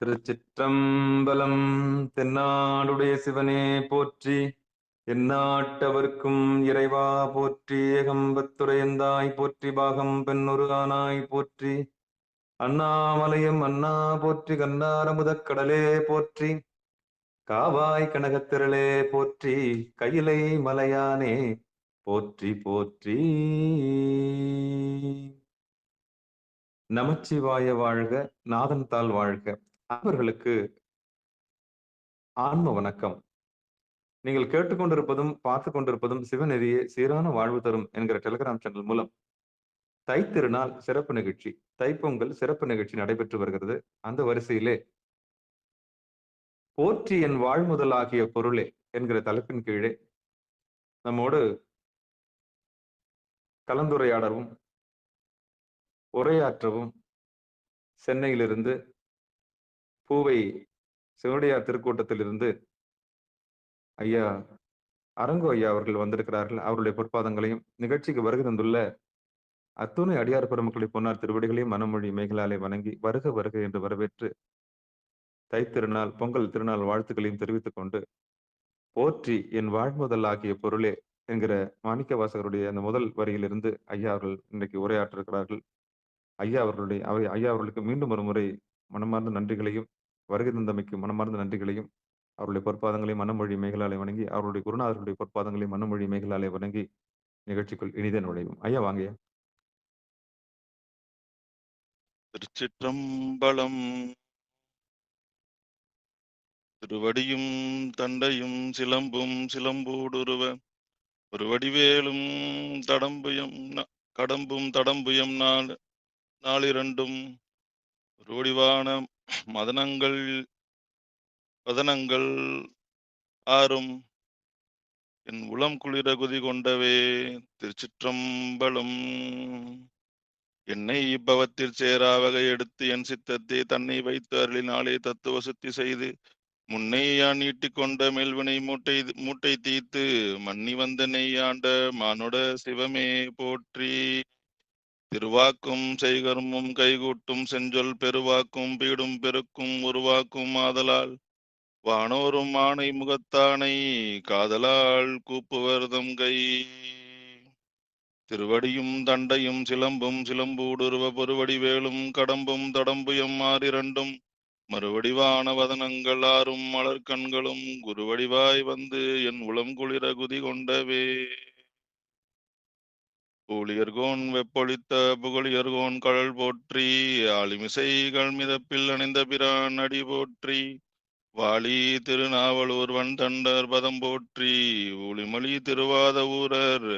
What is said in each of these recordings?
திருச்சிற்றம்பலம். தென்னாடுடைய சிவனே போற்றி, எந்நாட்டவர்க்கும் இறைவா போற்றி. ஏகம்பத்துரையந்தாய் போற்றி, பாகம் பெண்ணுருகானாய் போற்றி. அண்ணாமலையும் அண்ணா போற்றி, கண்ணாரமுதக் கடலே போற்றி. காவாய் கனகத்திரளே போற்றி, கையிலை மலையானே போற்றி போற்றி. நமச்சிவாய வாழ்க, நாதன் தாள் வாழ்க. அவர்களுக்கு ஆன்ம வணக்கம். நீங்கள் கேட்டுக்கொண்டிருப்பதும் பார்த்து கொண்டிருப்பதும் சிவநெறியே சீரான வாழ்வு தரும் என்கிற டெலிகிராம் சேனல் மூலம் தைத்திருநாள் சிறப்பு நிகழ்ச்சி, தைப்பொங்கல் சிறப்பு நிகழ்ச்சி நடைபெற்று வருகிறது. அந்த வரிசையிலே போற்றி என் வாழ்முதலாகிய பொருளே என்கிற தலைப்பின் கீழே நம்மோடு கலந்துரையாடவும் உரையாற்றவும் சென்னையிலிருந்து பூவை சிவடையார் திருக்கூட்டத்திலிருந்து ஐயா அரங்கு ஐயா அவர்கள் வந்திருக்கிறார்கள். அவருடைய பொற்பாதங்களையும் நிகழ்ச்சிக்கு வருகை தந்துள்ள அத்துணை அடியார் பெருமக்களை பொன்னார் திருவடிகளையும் மனமொழி மேகலாலை வணங்கி வருக வருக என்று வரவேற்று தைத்திருநாள் பொங்கல் திருநாள் வாழ்த்துக்களையும் தெரிவித்துக் கொண்டு போற்றி என் வாழ்முதல் ஆகிய பொருளே என்கிற மாணிக்க வாசகருடைய அந்த முதல் வரியிலிருந்து ஐயா அவர்கள் இன்றைக்கு உரையாற்றிருக்கிறார்கள். ஐயா அவர்களுக்கு மீண்டும் ஒரு முறை மனமார்ந்த நன்றிகளையும் வருகை தந்தமைக்கு மனமார்ந்த நன்றிகளையும் அவருடைய பொற்பாதங்களையும் மனமொழி மேகலாலை வணங்கி அவருடைய குருநாதர்களுடைய பொற்பாதங்களையும் மனமொழி மேகலாலை வணங்கி நிகழ்ச்சிக்குள் இனித நுழையும். ஐயா வாங்கய்யா. திருச்சிற்றம்பலம். திருவடியும் தண்டையும் சிலம்பும் சிலம்போடுருவ ஒரு வடிவேலும் கடம்பும் தடம்புயம் நாளிரண்டும் ஒரு வடிவான வதனங்கள் ஆறும் என் உளம் குளிர குதி கொண்டவே. திருச்சிற்றம்பலம். என்னை இப்பவத்தில் சேரா வகை எடுத்து என் சித்தத்தை தன்னை வைத்து அருளினாலே தத்துவ சுத்தி செய்து முன்னை யான் நீட்டிக்கொண்ட மெல்வினை மூட்டை தீத்து மன்னி வந்த நெய்யாண்ட மானுட சிவமே போற்றி. திருவாக்கும் செய்கர்மும் கைகூட்டும் செஞ்சொல் பெருவாக்கும் பீடும் பெருக்கும் உருவாக்கும் ஆதலால் வானோரும் ஆணை முகத்தானை காதலால் கூப்புவர்தம் கை. திருவடியும் தண்டையும் சிலம்பும் சிலம்பூடுருவ பொருவடி வேலும் கடம்பும் தடம்புயம் ஆறிரண்டும் மறுவடிவான வதனங்கள் ஆறும் மலர்கண்களும் குருவடிவாய் வந்து என் உளம் குளிர குதி கொண்டவே. ஊழியர்கோன் வெப்பொழித்த புகழியர்கோன் கடல் போற்றி. ஆளிமிசைகள் மிதப்பில் அணிந்த பிரான் அடி போற்றி. வாளி திருநாவலூர் வன் தண்டர் பதம் போற்றி. ஊழிமொழி திருவாத ஊரர்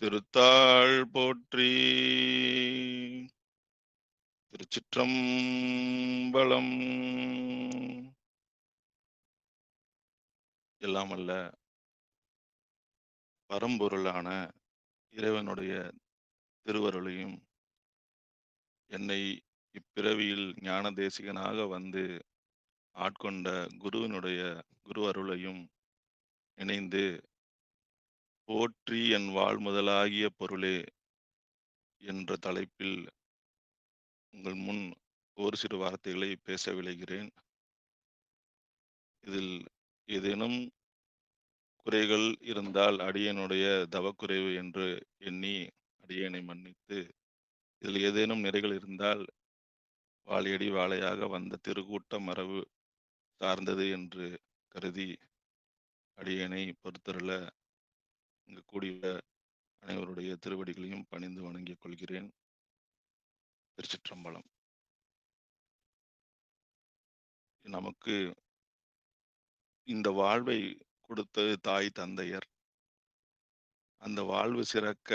திருத்தாள் போற்றி. திருச்சிற்றம்பலம். எல்லாம் அல்ல பரம்பொருளான இறைவனுடைய திருவருளையும் என்னை இப்பிறவியில் ஞான தேசிகனாக வந்து ஆட்கொண்ட குருவினுடைய குரு அருளையும் இணைந்து போற்றி என் வாழ் முதலாகிய பொருளே என்ற தலைப்பில் உங்கள் முன் ஒரு சிறு வார்த்தைகளை பேச விளைகிறேன். இதில் ஏதேனும் குறைகள் இருந்தால் அடியனுடைய தவக்குறைவு என்று எண்ணி அடியனை மன்னித்து, இதில் ஏதேனும் நிறைகள் இருந்தால் வாழையடி வாழையாக வந்த திருக்கூட்ட மரபு சார்ந்தது என்று கருதி அடியனை பொறுத்தருள இங்கு கூடிய அனைவருடைய திருவடிகளையும் பணிந்து வணங்கிக் கொள்கிறேன். திருச்சிற்றம்பலம். நமக்கு இந்த வாழ்வை கொடுத்தது தாய் தந்தையர். அந்த வாழ்வு சிறக்க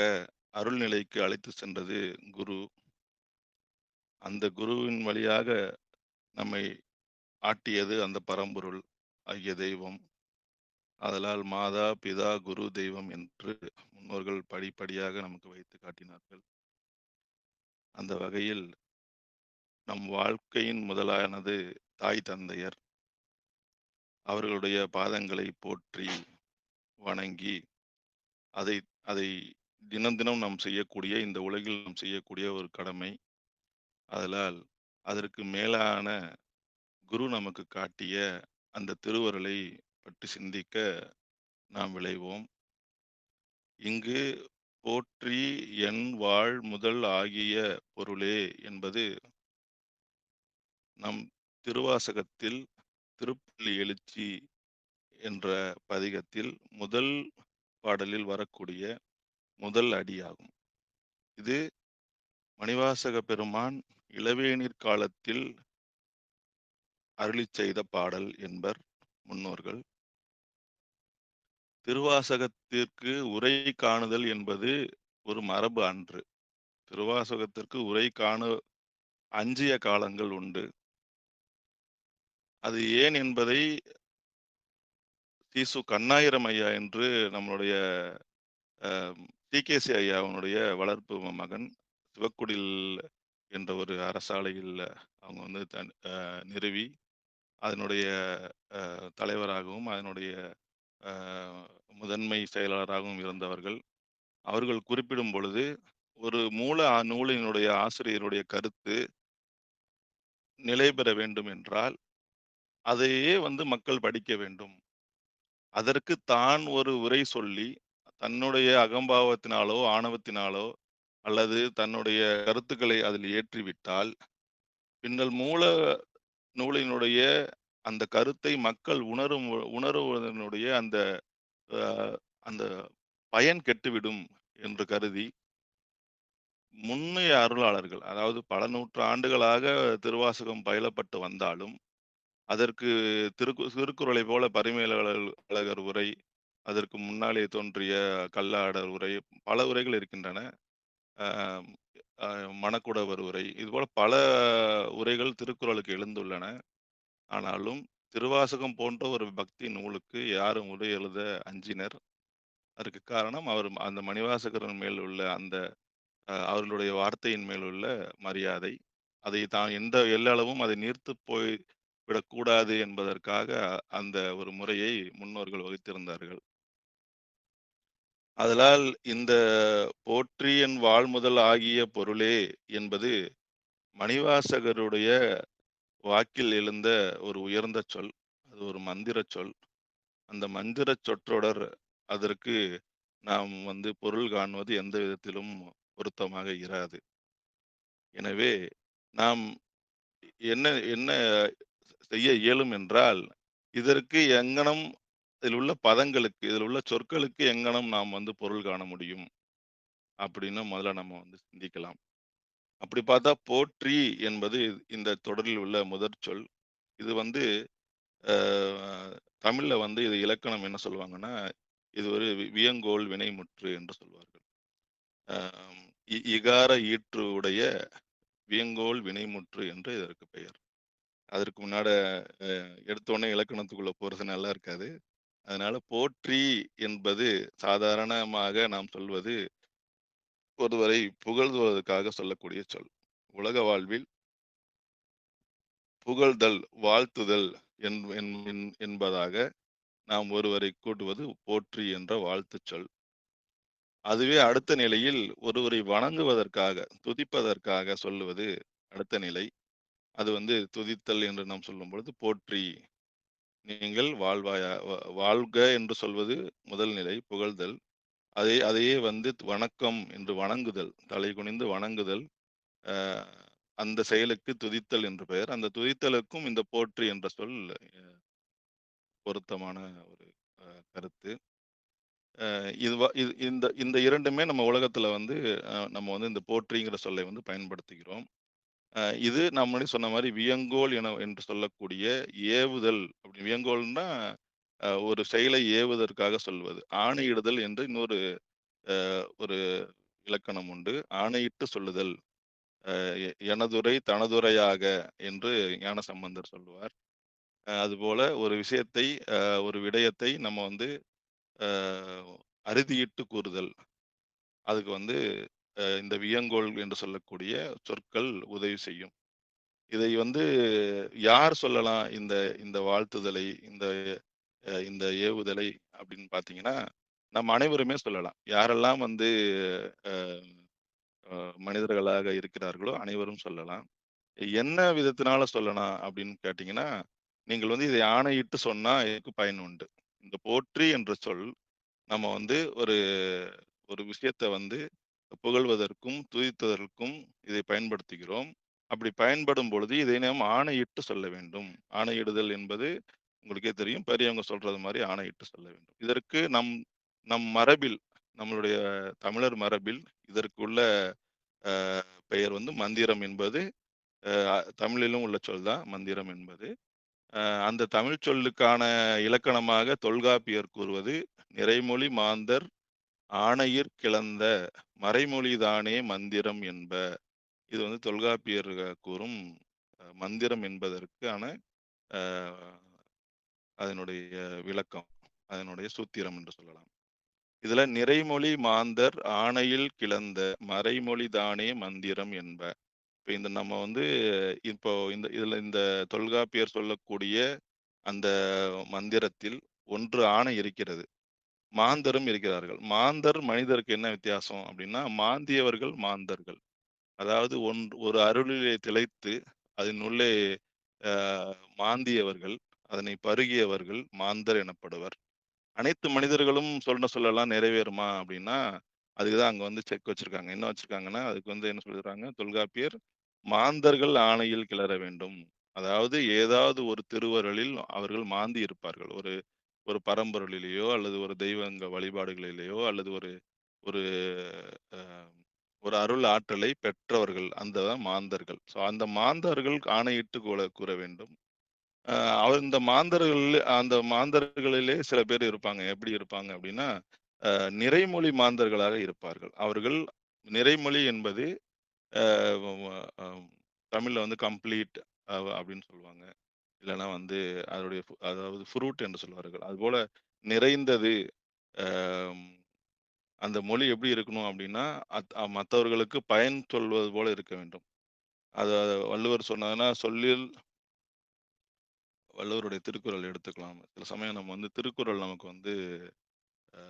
அருள்நிலைக்கு அழைத்து சென்றது குரு. அந்த குருவின் வழியாக நம்மை ஆட்டியது அந்த பரம்பொருள் ஆகிய தெய்வம். அதனால் மாதா பிதா குரு தெய்வம் என்று முன்னோர்கள் படிப்படியாக நமக்கு வைத்து காட்டினார்கள். அந்த வகையில் நம் வாழ்க்கையின் முதலானது தாய் தந்தையர். அவர்களுடைய பாதங்களை போற்றி வணங்கி அதை அதை தினம் தினம் நாம் செய்யக்கூடிய, இந்த உலகில் நாம் செய்யக்கூடிய ஒரு கடமை. அதனால் அதற்கு மேலான குரு நமக்கு காட்டிய அந்த திருவருளை பற்றி சிந்திக்க நாம் விளைவோம். இங்கு போற்றி என் வாழ் முதல் ஆகிய பொருளே என்பது நம் திருவாசகத்தில் திருப்பள்ளி எழுச்சி என்ற பதிகத்தில் முதல் பாடலில் வரக்கூடிய முதல் அடியாகும். இது மணிவாசக பெருமான் இளவேனிற் காலத்தில் அருளிச் செய்த பாடல் என்பர் முன்னோர்கள். திருவாசகத்திற்கு உரை காணுதல் என்பது ஒரு மரபு அன்று. திருவாசகத்திற்கு உரை காண அஞ்சிய காலங்கள் உண்டு. அது ஏன் என்பதை தி.சு. கண்ணாயிரம் ஐயா என்று நம்மளுடைய டி.கே.சி. ஐயாவினுடைய வளர்ப்பு மகன் சிவக்குடில் என்ற ஒரு அரசாலையில் அவங்க வந்து நிறுவி அதனுடைய தலைவராகவும் அதனுடைய முதன்மை செயலாளராகவும் இருந்தவர்கள். அவர்கள் குறிப்பிடும் பொழுது ஒரு மூல நூலினுடைய ஆசிரியருடைய கருத்து நிலை பெற வேண்டும் என்றால் அதையே வந்து மக்கள் படிக்க வேண்டும். அதற்கு தான் ஒரு உரை சொல்லி தன்னுடைய அகம்பாவத்தினாலோ ஆணவத்தினாலோ அல்லது தன்னுடைய கருத்துக்களை அதில் ஏற்றிவிட்டால் பின்னல் மூல நூலினுடைய அந்த கருத்தை மக்கள் உணருவதனுடைய அந்த அந்த பயன் கெட்டுவிடும் என்று கருதி முன்னைய அருளாளர்கள், அதாவது பல நூற்று ஆண்டுகளாக திருவாசகம் பயிலப்பட்டு வந்தாலும் அதற்கு திருக்குறளை போல பரிமேலழகர் உரை, அதற்கு முன்னாலே தோன்றிய கல்லாடர் உரை, பல உரைகள் இருக்கின்றன. அஹ் மணக்குடவர் உரை, இதுபோல பல உரைகள் திருக்குறளுக்கு எழுந்துள்ளன. ஆனாலும் திருவாசகம் போன்ற ஒரு பக்தி நூலுக்கு யாரும் உரை எழுத அஞ்சினர். அதற்கு காரணம் அவர் அந்த மணிவாசகரின் மேல் உள்ள அந்த அவர்களுடைய வார்த்தையின் மேல் உள்ள மரியாதை. அதை தான் எந்த எல்லளவும் அதை நீர்த்து போய் விடக்கூடாது என்பதற்காக அந்த ஒரு முறையை முன்னோர்கள் வகுத்திருந்தார்கள். அதனால் இந்த போற்றி என் வாழ்முதல் ஆகிய பொருளே என்பது மணிவாசகருடைய வாக்கில் எழுந்த ஒரு உயர்ந்த சொல். அது ஒரு மந்திர சொல். அந்த மந்திர சொற்றொடர் அதற்கு நாம் வந்து பொருள் காணுவது எந்த விதத்திலும் பொருத்தமாக இராது. எனவே நாம் என்ன என்ன செய்ய இயலும் என்றால், இதற்கு எங்ஙனம் இதில் உள்ள பதங்களுக்கு, இதில் உள்ள சொற்களுக்கு எங்ஙனம் நாம் வந்து பொருள் காண முடியும்? அப்படின்னு முதல்ல நம்ம வந்து சிந்திக்கலாம். அப்படி பார்த்தா போற்றி என்பது இந்த தொடரில் உள்ள முதற் சொல். இது வந்து அ தமிழ்ல வந்து இது இலக்கணம் என்ன சொல்லுவாங்கன்னா, இது ஒரு வியங்கோள் வினைமுற்று என்று சொல்வார்கள். அ இகார ஈற்று உடைய வியங்கோள் வினைமுற்று என்று இதற்கு பெயர். அதற்கு முன்னாட எடுத்தோனே இலக்கணத்துக்குள்ள போறது நல்லா இருக்காது. அதனால போற்றி என்பது சாதாரணமாக நாம் சொல்வது ஒருவரை புகழ்வதற்காக சொல்லக்கூடிய சொல். உலக வாழ்வில் புகழ்தல், வாழ்த்துதல் என்பதாக நாம் ஒருவரை கூட்டுவது போற்றி என்ற வாழ்த்துச் சொல். அதுவே அடுத்த நிலையில் ஒருவரை வணங்குவதற்காக, துதிப்பதற்காக சொல்லுவது அடுத்த நிலை. அது வந்து துதித்தல் என்று நாம் சொல்லும்பொழுது போற்றி நீங்கள் வாழ்க என்று சொல்வது முதல் நிலை புகழ்தல். அதையே வந்து வணக்கம் என்று வணங்குதல், தலை குனிந்து வணங்குதல். அந்த செயலுக்கு துதித்தல் என்று பெயர். அந்த துதித்தலுக்கும் இந்த போற்றி என்ற சொல் பொருத்தமான ஒரு கருத்து. இந்த இந்த இரண்டுமே நம்ம உலகத்துல வந்து நம்ம வந்து இந்த போற்றிங்கிற சொல்லை வந்து பயன்படுத்துகிறோம். இது நான் முன்னாடி சொன்ன மாரி வியங்கோள் என்று சொல்லக்கூடிய ஏவுதல். அப்படி வியங்கோள்னா ஒரு செயலை ஏவுவதற்காக சொல்வது. ஆணையிடுதல் என்று இன்னொரு ஒரு இலக்கணம் உண்டு. ஆணையிட்டு சொல்லுதல். எனதுரை தனதுரையாக என்று ஞானசம்பந்தர் சொல்லுவார். அதுபோல ஒரு விஷயத்தை ஒரு விடயத்தை நம்ம வந்து அ அறுதியிட்டு கூறுதல். அதுக்கு வந்து இந்த வியங்கோள் என்று சொல்லக்கூடிய சொற்கள் உதவி செய்யும். இதை வந்து யார் சொல்லலாம்? இந்த இந்த வாழ்த்துதலை, இந்த ஏவுதலை அப்படின்னு பார்த்தீங்கன்னா, நம்ம அனைவருமே சொல்லலாம். யாரெல்லாம் வந்து அ அ மனிதர்களாக இருக்கிறார்களோ அனைவரும் சொல்லலாம். என்ன விதத்தினால சொல்லலாம் அப்படின்னு கேட்டீங்கன்னா, நீங்கள் வந்து இதை ஆணையிட்டு சொன்னா இதுக்கு பயன் உண்டு. இந்த போற்றி என்ற சொல் நம்ம வந்து ஒரு ஒரு விஷயத்த வந்து புகழ்வதற்கும், துதித்ததற்கும் இதை பயன்படுத்துகிறோம். அப்படி பயன்படும் பொழுது இதை நாம் ஆணையிட்டு சொல்ல வேண்டும். ஆணையிடுதல் என்பது உங்களுக்கே தெரியும். பெரியவங்க சொல்றது மாரி ஆணையிட்டு சொல்ல வேண்டும். இதற்கு நம் நம் மரபில், நம்மளுடைய தமிழர் மரபில் இதற்கு உள்ள அ பெயர் வந்து மந்திரம் என்பது தமிழிலும் உள்ள சொல் தான் மந்திரம் என்பது. அந்த தமிழ் சொல்லுக்கான இலக்கணமாக தொல்காப்பியர் கூறுவது, "நிறைமொழி மாந்தர் ஆணையிற் கிளந்த மறைமொழிதானே மந்திரம் என்ப." இது வந்து தொல்காப்பியர் கூறும் மந்திரம் என்பதற்கான அ அதனுடைய விளக்கம். அதனுடைய சூத்திரம் என்று சொல்லலாம். இதுல "நிறைமொழி மாந்தர் ஆணையில் கிளந்த மறைமொழிதானே மந்திரம் என்ப." இப்ப இந்த நம்ம வந்து இப்போ இந்த தொல்காப்பியர் சொல்லக்கூடிய அந்த மந்திரத்தில் ஒன்று ஆணை இருக்கிறது. மாந்தரும் இருக்கிறார்கள். மாந்தர், மனிதருக்கு என்ன வித்தியாசம் அப்படின்னா, மாந்தியவர்கள் மாந்தர்கள். அதாவது ஒரு அருளிலே திளைத்து அதனுள்ளே அ மாந்தியவர்கள், அதனை பருகியவர்கள் மாந்தர் எனப்படுவர். அனைத்து மனிதர்களும் சொன்ன சொல்லலாம் நிறைவேறுமா அப்படின்னா, அதுக்கு தான் அங்க வந்து செக் வச்சிருக்காங்க. என்ன வச்சிருக்காங்கன்னா, அதுக்கு வந்து என்ன சொல்லிருக்காங்க தொல்காப்பியர், "மாந்தர்கள் ஆணையில் கிளற வேண்டும்." அதாவது ஏதாவது ஒரு திருவருளில் அவர்கள் மாந்தி இருப்பார்கள். ஒரு ஒரு பரம்பொருளிலேயோ, அல்லது ஒரு தெய்வங்க வழிபாடுகளிலேயோ, அல்லது ஒரு ஒரு அ ஒரு அருள் ஆற்றலை பெற்றவர்கள். அந்த மாந்தர்கள். ஸோ அந்த மாந்தர்கள் ஆணையிட்டு கூற வேண்டும். அ இந்த அந்த மாந்தர்களிலே சில பேர் இருப்பாங்க. எப்படி இருப்பாங்க அப்படின்னா, அ நிறைமொழி மாந்தர்களாக இருப்பார்கள். அவர்கள் நிறைமொழி என்பது அ வ அ தமிழ்ல வந்து கம்ப்ளீட் அப்படின்னு சொல்லுவாங்க. இல்லன்னா வந்து அதனுடைய அதாவது ஃப்ரூட் என்று சொல்வார்கள். அதுபோல நிறைந்தது. அ அந்த மொழி எப்படி இருக்கணும் அப்படின்னா, மத்தவர்களுக்கு பயன் சொல்வது போல இருக்க வேண்டும். அத வள்ளுவர் சொன்னார்னா, சொல்லில் வள்ளுவருடைய திருக்குறள் எடுத்துக்கலாம். சில சமயம் நம்ம வந்து திருக்குறள் நமக்கு வந்து அ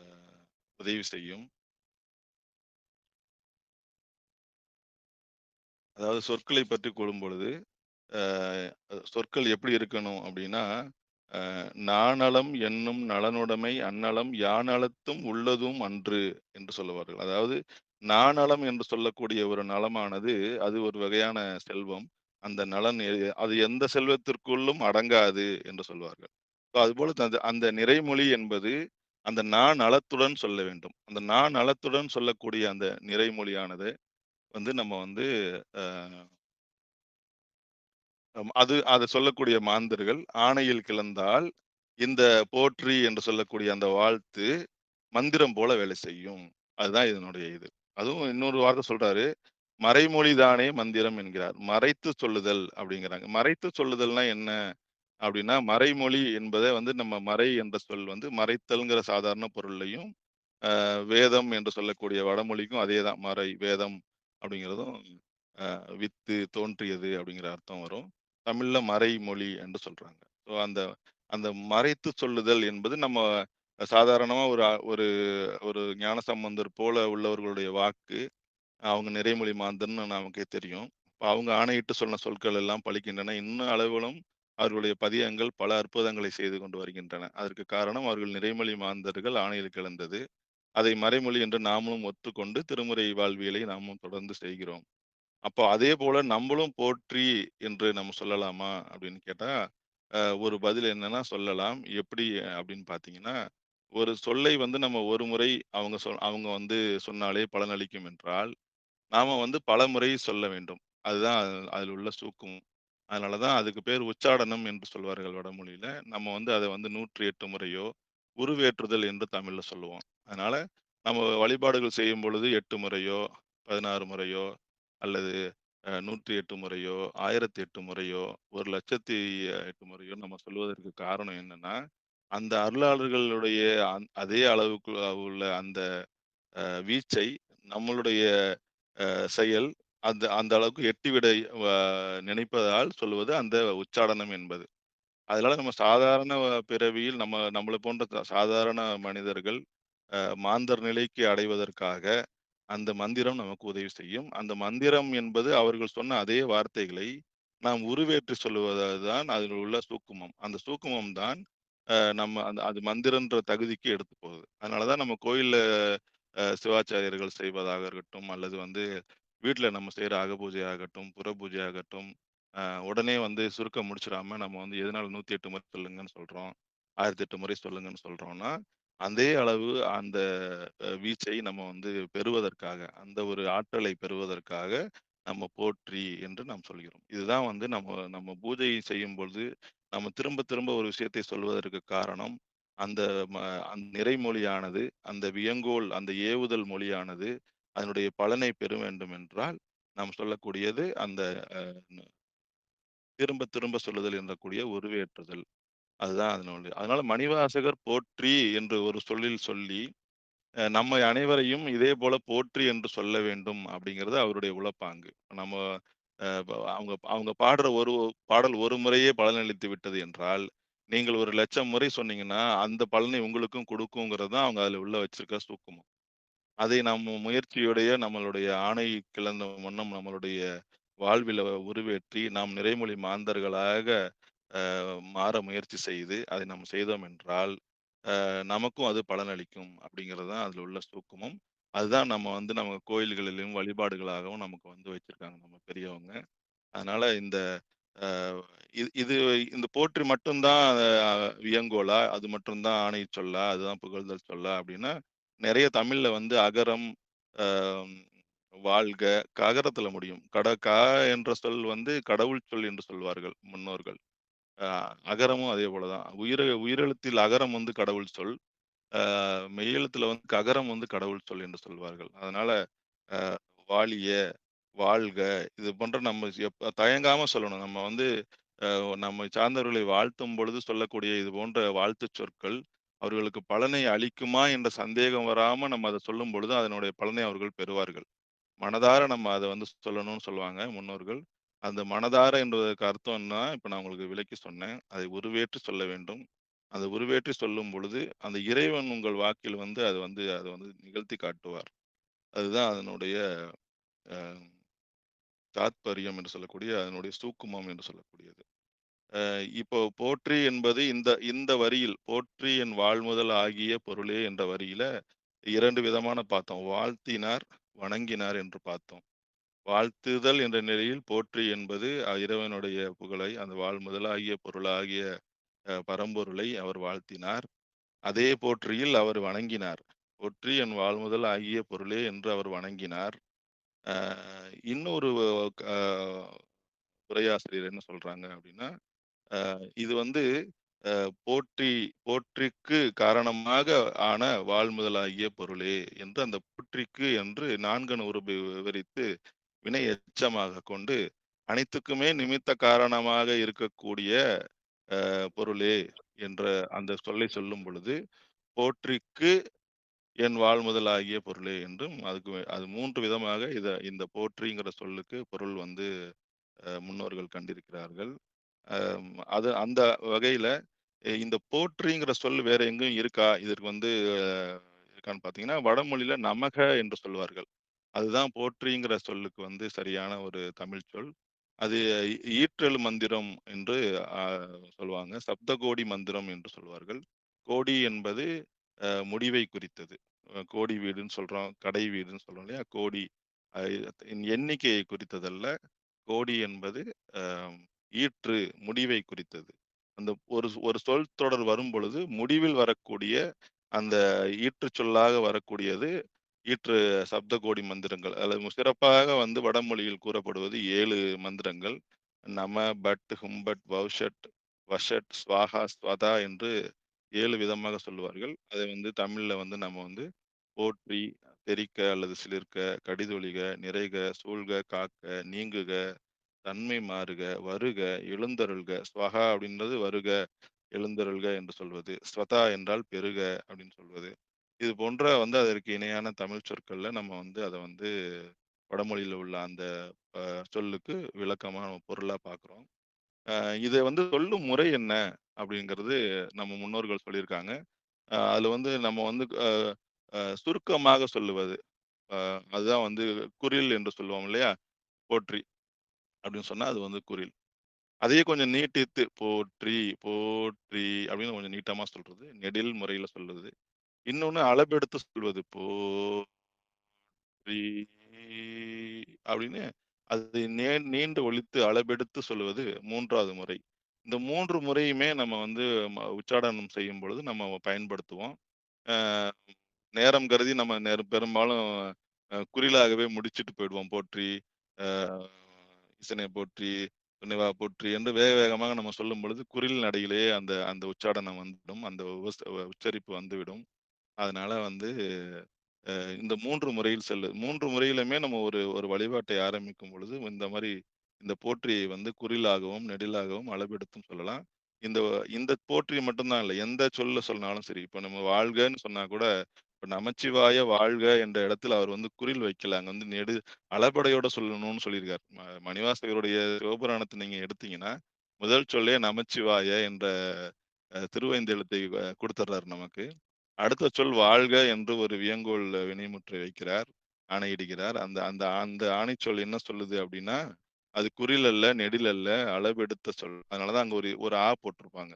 உதவி செய்யும். அதாவது சொற்களை பற்றி கூறும்பொழுது, அ சொற்கள் எப்படி இருக்கணும் அப்படின்னா, "நாணலம் என்னும் நலனுடைமை அந்நலம் யாநலத்தும் உள்ளதும் அன்று" என்று சொல்லுவார்கள். அதாவது நாணலம் என்று சொல்லக்கூடிய ஒரு நலமானது, அது ஒரு வகையான செல்வம். அந்த நலன் அது எந்த செல்வத்திற்குள்ளும் அடங்காது என்று சொல்வார்கள். ஸோ அதுபோல அந்த அந்த நிறைமொழி என்பது, அந்த நலத்துடன் சொல்ல வேண்டும். அந்த நலத்துடன் சொல்லக்கூடிய அந்த நிறைமொழியானது வந்து நம்ம வந்து அ அது சொல்லக்கூடிய மாந்தர்கள் ஆணையில் கிளந்தால், இந்த போற்றி என்று சொல்லக்கூடிய அந்த வாழ்த்து மந்திரம் போல வேலை செய்யும். அதுதான் இதனுடைய இது. அதுவும் இன்னொரு வார்த்தை சொல்றாரு. "மறைமொழி தானே மந்திரம்" என்கிறார். மறைத்து சொல்லுதல் அப்படிங்கிறாங்க. மறைத்து சொல்லுதல்னா என்ன? அப்படின்னா, மறைமொழி என்பத வந்து நம்ம மறை என்ற சொல் வந்து மறைத்தல்ங்கிற சாதாரண பொருள்லயும், வேதம் என்று சொல்லக்கூடிய வடமொழிக்கும் அதேதான். மறை, வேதம் அப்படிங்கிறதும் வித்து, தோன்றியது அப்படிங்கிற அர்த்தம் வரும். தமிழ்ல மறைமொழி என்று சொல்றாங்க. ஸோ அந்த அந்த மறைத்து சொல்லுதல் என்பது நம்ம சாதாரணமா ஒரு ஒரு ஞானசம்பந்தர் போல உள்ளவர்களுடைய வாக்கு. அவங்க நிறைமொழி மாந்தர்ன்னு நமக்கே தெரியும். இப்ப அவங்க ஆணையிட்டு சொன்ன சொற்கள் எல்லாம் பலிக்கின்றன. இன்ன அளவிலும் அவர்களுடைய பதியங்கள் பல அற்புதங்களை செய்து கொண்டு வருகின்றன. அதற்கு காரணம் அவர்கள் நிறைமொழி மாந்தர்கள் ஆணையில் கிளந்தது. அதை மறைமொழி என்று நாமளும் ஒத்துக்கொண்டு திருமுறை வாழ்வியலை நாமும் தொடர்ந்து செய்கிறோம். அப்போ அதே போல நம்பளும் போற்றி என்று நம்ம சொல்லலாமா? அப்படின்னு கேட்டா, ஒரு பதில் என்னன்னா சொல்லலாம். எப்படி அப்படின்னு பார்த்தீங்கன்னா, ஒரு சொல்லை வந்து நம்ம ஒரு முறை அவங்க வந்து சொன்னாலே பலனளிக்கும் என்றால், நாம வந்து பலமுறை சொல்ல வேண்டும். அதுதான் அதில் உள்ள சூக்கும். அதனால தான் அதுக்கு பேர் உச்சாடனம் என்று சொல்வார்கள் வடமொழியில. நம்ம வந்து அத வந்து 108 முறையோ, உருவேற்றுதல் என்று தமிழ்ல சொல்லுவோம். அதனால நம்ம வழிபாடுகள் செய்யும் பொழுது 8 முறையோ, 16 முறையோ அல்லது 108 முறையோ, 1008 முறையோ, 1,08 முறையோ நம்ம சொல்வதற்கு காரணம் என்னன்னா, அந்த அருளாளர்களுடைய அதே அளவுக்கு உள்ள அந்த வீச்சை நம்மளுடைய செயல் அந்த அந்த அளவுக்கு எட்டிவிட வ நினைப்பதால் சொல்வது அந்த உச்சாடனம் என்பது. அதனால நம்ம சாதாரண பிறவியில் நம்மள போன்ற சாதாரண மனிதர்கள் மாந்தர் நிலைக்கு அடைவதற்காக அந்த மந்திரம் நமக்கு உதவி செய்யும். அந்த மந்திரம் என்பது அவர்கள் சொன்ன அதே வார்த்தைகளை நாம் உருவேற்றி சொல்லுவது தான் அதில் உள்ள சூக்குமம். அந்த சூக்குமம் தான் நம்ம அது மந்திரன்ற தகுதிக்கு எடுத்து போகுது. அதனால தான் நம்ம கோயில்ல சிவாச்சாரியர்கள் செய்வதாக இருக்கட்டும், அல்லது வந்து வீட்ல நம்ம செய்ற அகபூஜை ஆகட்டும், புறபூஜை ஆகட்டும், அ உடனே வந்து சுருக்க முடிச்சிடாம நம்ம வந்து எதனால 108 முறை சொல்லுங்கன்னு சொல்றோம். 1008 முறை சொல்லுங்கன்னு சொல்றோம்னா, அதே அளவு அந்த வீச்சை நம்ம வந்து பெறுவதற்காக, அந்த ஒரு ஆற்றலை பெறுவதற்காக நம்ம போற்றி என்று நாம் சொல்கிறோம். இதுதான் வந்து நம்ம நம்ம பூஜை செய்யும்பொழுது, நம்ம திரும்ப திரும்ப ஒரு விஷயத்தை சொல்வதற்கு காரணம், அந்த ம அந்த நிறைமொழியானது, அந்த வியங்கோல், அந்த ஏவுதல் மொழியானது, அதனுடைய பலனை பெற வேண்டும் என்றால், நாம் சொல்லக்கூடியது அந்த அ திரும்ப திரும்ப சொல்லுதல் என்றக்கூடிய உருவேற்றுதல். அதுதான் அதனுடைய அதனால மணிவாசகர் போற்றி என்று ஒரு சொல்லில் சொல்லி, நம்மை அனைவரையும் இதே போல போற்றி என்று சொல்ல வேண்டும் அப்படிங்கிறது அவருடைய உளப்பாங்கு. நம்ம அவங்க அவங்க பாடுற ஒரு பாடல் ஒரு முறையே பலனளித்து விட்டது என்றால், நீங்கள் ஒரு 1,00,000 முறை சொன்னீங்கன்னா, அந்த பலனை உங்களுக்கும் குடுக்குங்கிறது தான் அவங்க அதில உள்ள வச்சிருக்க சூக்குமம். அதை நம்ம முயற்சியுடைய நம்மளுடைய ஆணை கிளந்த வண்ணம் நம்மளுடைய வாழ்வில உருவேற்றி, நாம் நிறைமொழி மாந்தர்களாக மாற முயற்சி செய்து, அதை நாம் செய்தோம் என்றால், நமக்கும் அது பலனளிக்கும் அப்படிங்கிறது தான் அதில உள்ள சூக்குமம். அதுதான் நம்ம வந்து நம்ம கோயில்களிலும் வழிபாடுகளாகவும் நமக்கு வந்து வச்சிருக்காங்க நம்ம பெரியவங்க. அதனால இந்த அ இது இது இந்த போற்றி மட்டும் தான் வியங்கோலா? அது மட்டும் தான் ஆணைச் சொல்லா? அதுதான் புகழ்தல் சொல்லா? அப்படின்னா, நெறைய தமிழ்ல வந்து அகரம், அ வாழ்க, ககரத்துல முடியும். என்ற சொல் வந்து கடவுள் சொல் என்று சொல்வார்கள் முன்னோர்கள். அ அகரமும் அதே போல தான். உயிரெழுத்தில் அகரம் வந்து கடவுள் சொல். மெய்யெழுத்துல வந்து ககரம் வந்து கடவுள் சொல் என்று சொல்வார்கள். அதனால அ வாழிய, வாழ்க இது போன்ற நம்ம தயங்காம சொல்லணும். நம்ம வந்து நம்மை சார்ந்தவர்களை வாழ்த்தும் பொழுது சொல்லக்கூடிய இது போன்ற வாழ்த்துச் சொற்கள், அவர்களுக்கு பலனை அளிக்குமா என்ற சந்தேகம் வராம நம்ம அத சொல்லும் பொழுது, அதனுடைய பலனை அவர்கள் பெறுவார்கள். மனதார நம்ம அத வந்து சொல்லணும்னு சொல்லுவாங்க முன்னோர்கள். அந்த மனதார என்பதற்கு அர்த்தம் என்ன, இப்ப நான் உங்களுக்கு விளக்கி சொன்னேன். அதை உருவேற்றி சொல்ல வேண்டும். அந்த உருவேற்றி சொல்லும் பொழுது, அந்த இறைவன் உங்கள் வாக்கில் வந்து அத வந்து நிகழ்த்தி காட்டுவார். அதுதான் அதனுடைய அ தாத்பரியம் என்று சொல்லக்கூடிய, அதனுடைய சூக்குமம் என்று சொல்லக்கூடியது. இப்போ போற்றி என்பது இந்த இந்த வரியில், "போற்றி என் வாழ்முதல் ஆகிய பொருளே" என்ற வரியில 2 விதமான பார்த்தோம். வாழ்த்தினார், வணங்கினார் என்று பார்த்தோம். வாழ்த்துதல் என்ற நிலையில் போற்றி என்பது இறைவனுடைய புகழை, அந்த வாழ்முதலாகிய பொருளாகிய பரம்பொருளை அவர் வாழ்த்தினார். அதே போற்றியில் அவர் வணங்கினார். "போற்றி என் வாழ்முதல் ஆகிய பொருளே" என்று அவர் வணங்கினார். அ இன்னொரு அ உரையாசிரியர் என்ன சொல்றாங்க அப்படின்னா, இது வந்து போற்றி போற்றிக்கு காரணமாக ஆன வாழ்முதலாகிய பொருளே என்று அந்த போற்றிக்கு என்று 4 விவரித்து வினை எச்சமாக கொண்டு அனைத்துக்குமே நிமித்த காரணமாக இருக்கக்கூடிய பொருளே என்ற அந்த சொல்லை சொல்லும் பொழுது போற்றிக்கு என் வாழ்முதலாகிய பொருளே என்றும் அது 3 விதமாக இந்த போற்றிங்கிற சொல்லுக்கு பொருள் வந்து முன்னோர்கள் கண்டிருக்கிறார்கள். அது அந்த வகையில இந்த போற்றிங்கிற சொல் வேற எங்கேயும் இருக்கா? இதற்கு வந்து இருக்கான்னு பார்த்தீங்கன்னா, வடமொழியில நமக என்று சொல்வார்கள். அதுதான் போற்றிங்கிற சொல்லுக்கு வந்து சரியான ஒரு தமிழ் சொல். அது ஈற்றெழு மந்திரம் என்று அ சொல்லுவாங்க. சப்தகோடி மந்திரம் என்று சொல்வார்கள். கோடி என்பது முடிவை குறித்தது. கோடி வீடுன்னு சொல்றோம். கடை வீடுன்னு சொல்றோம் இல்லையா? கோடி அ எண்ணிக்கையை குறித்ததல்ல. கோடி என்பது அ ஈற்று, முடிவை குறித்தது. அந்த ஒரு ஒரு சொல் தொடர் வரும்பொழுது, முடிவில் வரக்கூடிய அந்த ஈற்றுச் சொல்லாக வரக்கூடியது, ஈற்று சப்தகோடி மந்திரங்கள். அதில சிறப்பாக வந்து வடமொழியில் கூறப்படுவது 7 மந்திரங்கள். நம, பட், ஹும்பட், வௌஷட், வஷட், ஸ்வாஹா, ஸ்வதா என்று 7 விதமாக சொல்லுவார்கள். அதை வந்து தமிழ்ல வந்து நம்ம வந்து போற்றி, தெறிக்க அல்லது சிலிர்க்க, கடிதொழிக, நிறைக, சூழ்க, காக்க, நீங்குக, தன்மை மாறுக, வருக, எழுந்தருள்க. ஸ்வஹா அப்படின்றது வருக, எழுந்தருள்க என்று சொல்வது. ஸ்வதா என்றால் பெறுக அப்படின்னு சொல்வது. இது போன்ற வந்து அதற்கு இணையான தமிழ் சொற்கள்ல நம்ம வந்து அத வந்து வடமொழியில உள்ள அந்த சொல்லுக்கு விளக்கமா நம்ம பொருளா பார்க்குறோம். அ இத வந்து சொல்லும் முறை என்ன? அப்படிங்கிறது நம்ம முன்னோர்கள் சொல்லியிருக்காங்க. அதுல வந்து நம்ம வந்து அ அ சுருக்கமாக சொல்லுவது. அ அதுதான் வந்து குறில் என்று சொல்லுவோம் இல்லையா? போற்றி அப்படின்னு சொன்னா அது வந்து குறில். அதையே கொஞ்சம் நீட்டித்து போற்றி, போற்றி அப்படின்னு கொஞ்சம் நீட்டமா சொல்றது. நெடில் முறையில சொல்லுது. இன்னொன்னு அளபெடுத்து சொல்வது. போற்றி அப்படின்னு அது நீண்டு ஒலித்து அளபெடுத்து சொல்லுவது 3வது முறை. இந்த 3 முறையுமே நம்ம வந்து உச்சாடனம் செய்யும் பொழுது நம்ம பயன்படுத்துவோம். அ நேரம் கருதி நம்ம பெரும்பாலும் குறிலாகவே முடிச்சுட்டு போயிடுவோம். போற்றி, அ ஈசனே போற்றி, துணைவா போற்றி என்று வேக வேகமாக நம்ம சொல்லும்பொழுது, குறில் நடையிலேயே அந்த அந்த உச்சாடனம் வந்துடும். அந்த உச்சரிப்பு வந்துவிடும். அதனால வந்து இந்த 3 முறையில் 3 முறையிலுமே நம்ம ஒரு ஒரு வழிபாட்டை ஆரம்பிக்கும் பொழுது, இந்த மாரி இந்த போற்றியை வந்து குறிலாகவும், நெடிலாகவும், அளபெடுத்தும் சொல்லலாம். இந்த இந்த போற்றி மட்டும் தான் இல்ல. எந்த சொல்ல சொன்னாலும் சரி. இப்ப நம்ம வாழ்கன்னு சொன்னா கூட, இப்ப நமச்சிவாய வாழ்க என்ற இடத்துல அவர் வந்து குறில் வைக்கல. அங்க வந்து அளபெடையோட சொல்லணும்னு சொல்லியிருக்கார். மணிவாசகருடைய சிவபுராணத்த நீங்க எடுத்தீங்கன்னா, முதல் சொல்லே நமச்சிவாய என்ற திருவைந்தெழுத்தை குடுத்துடுறாரு நமக்கு. அடுத்த சொல் வாழ்க என்று ஒரு வியங்கோள் வினைமுற்றை வைக்கிறார். ஆணையிடுகிறார். அந்த அந்த அந்த ஆணைச்சொல் என்ன சொல்லுது அப்டின்னா, அது குறில் அல்ல, நெடில் அல்ல, அளபெடுத்த சொல். அதனால தான் அங்க ஒரு ஒரு போட்டிருப்பாங்க.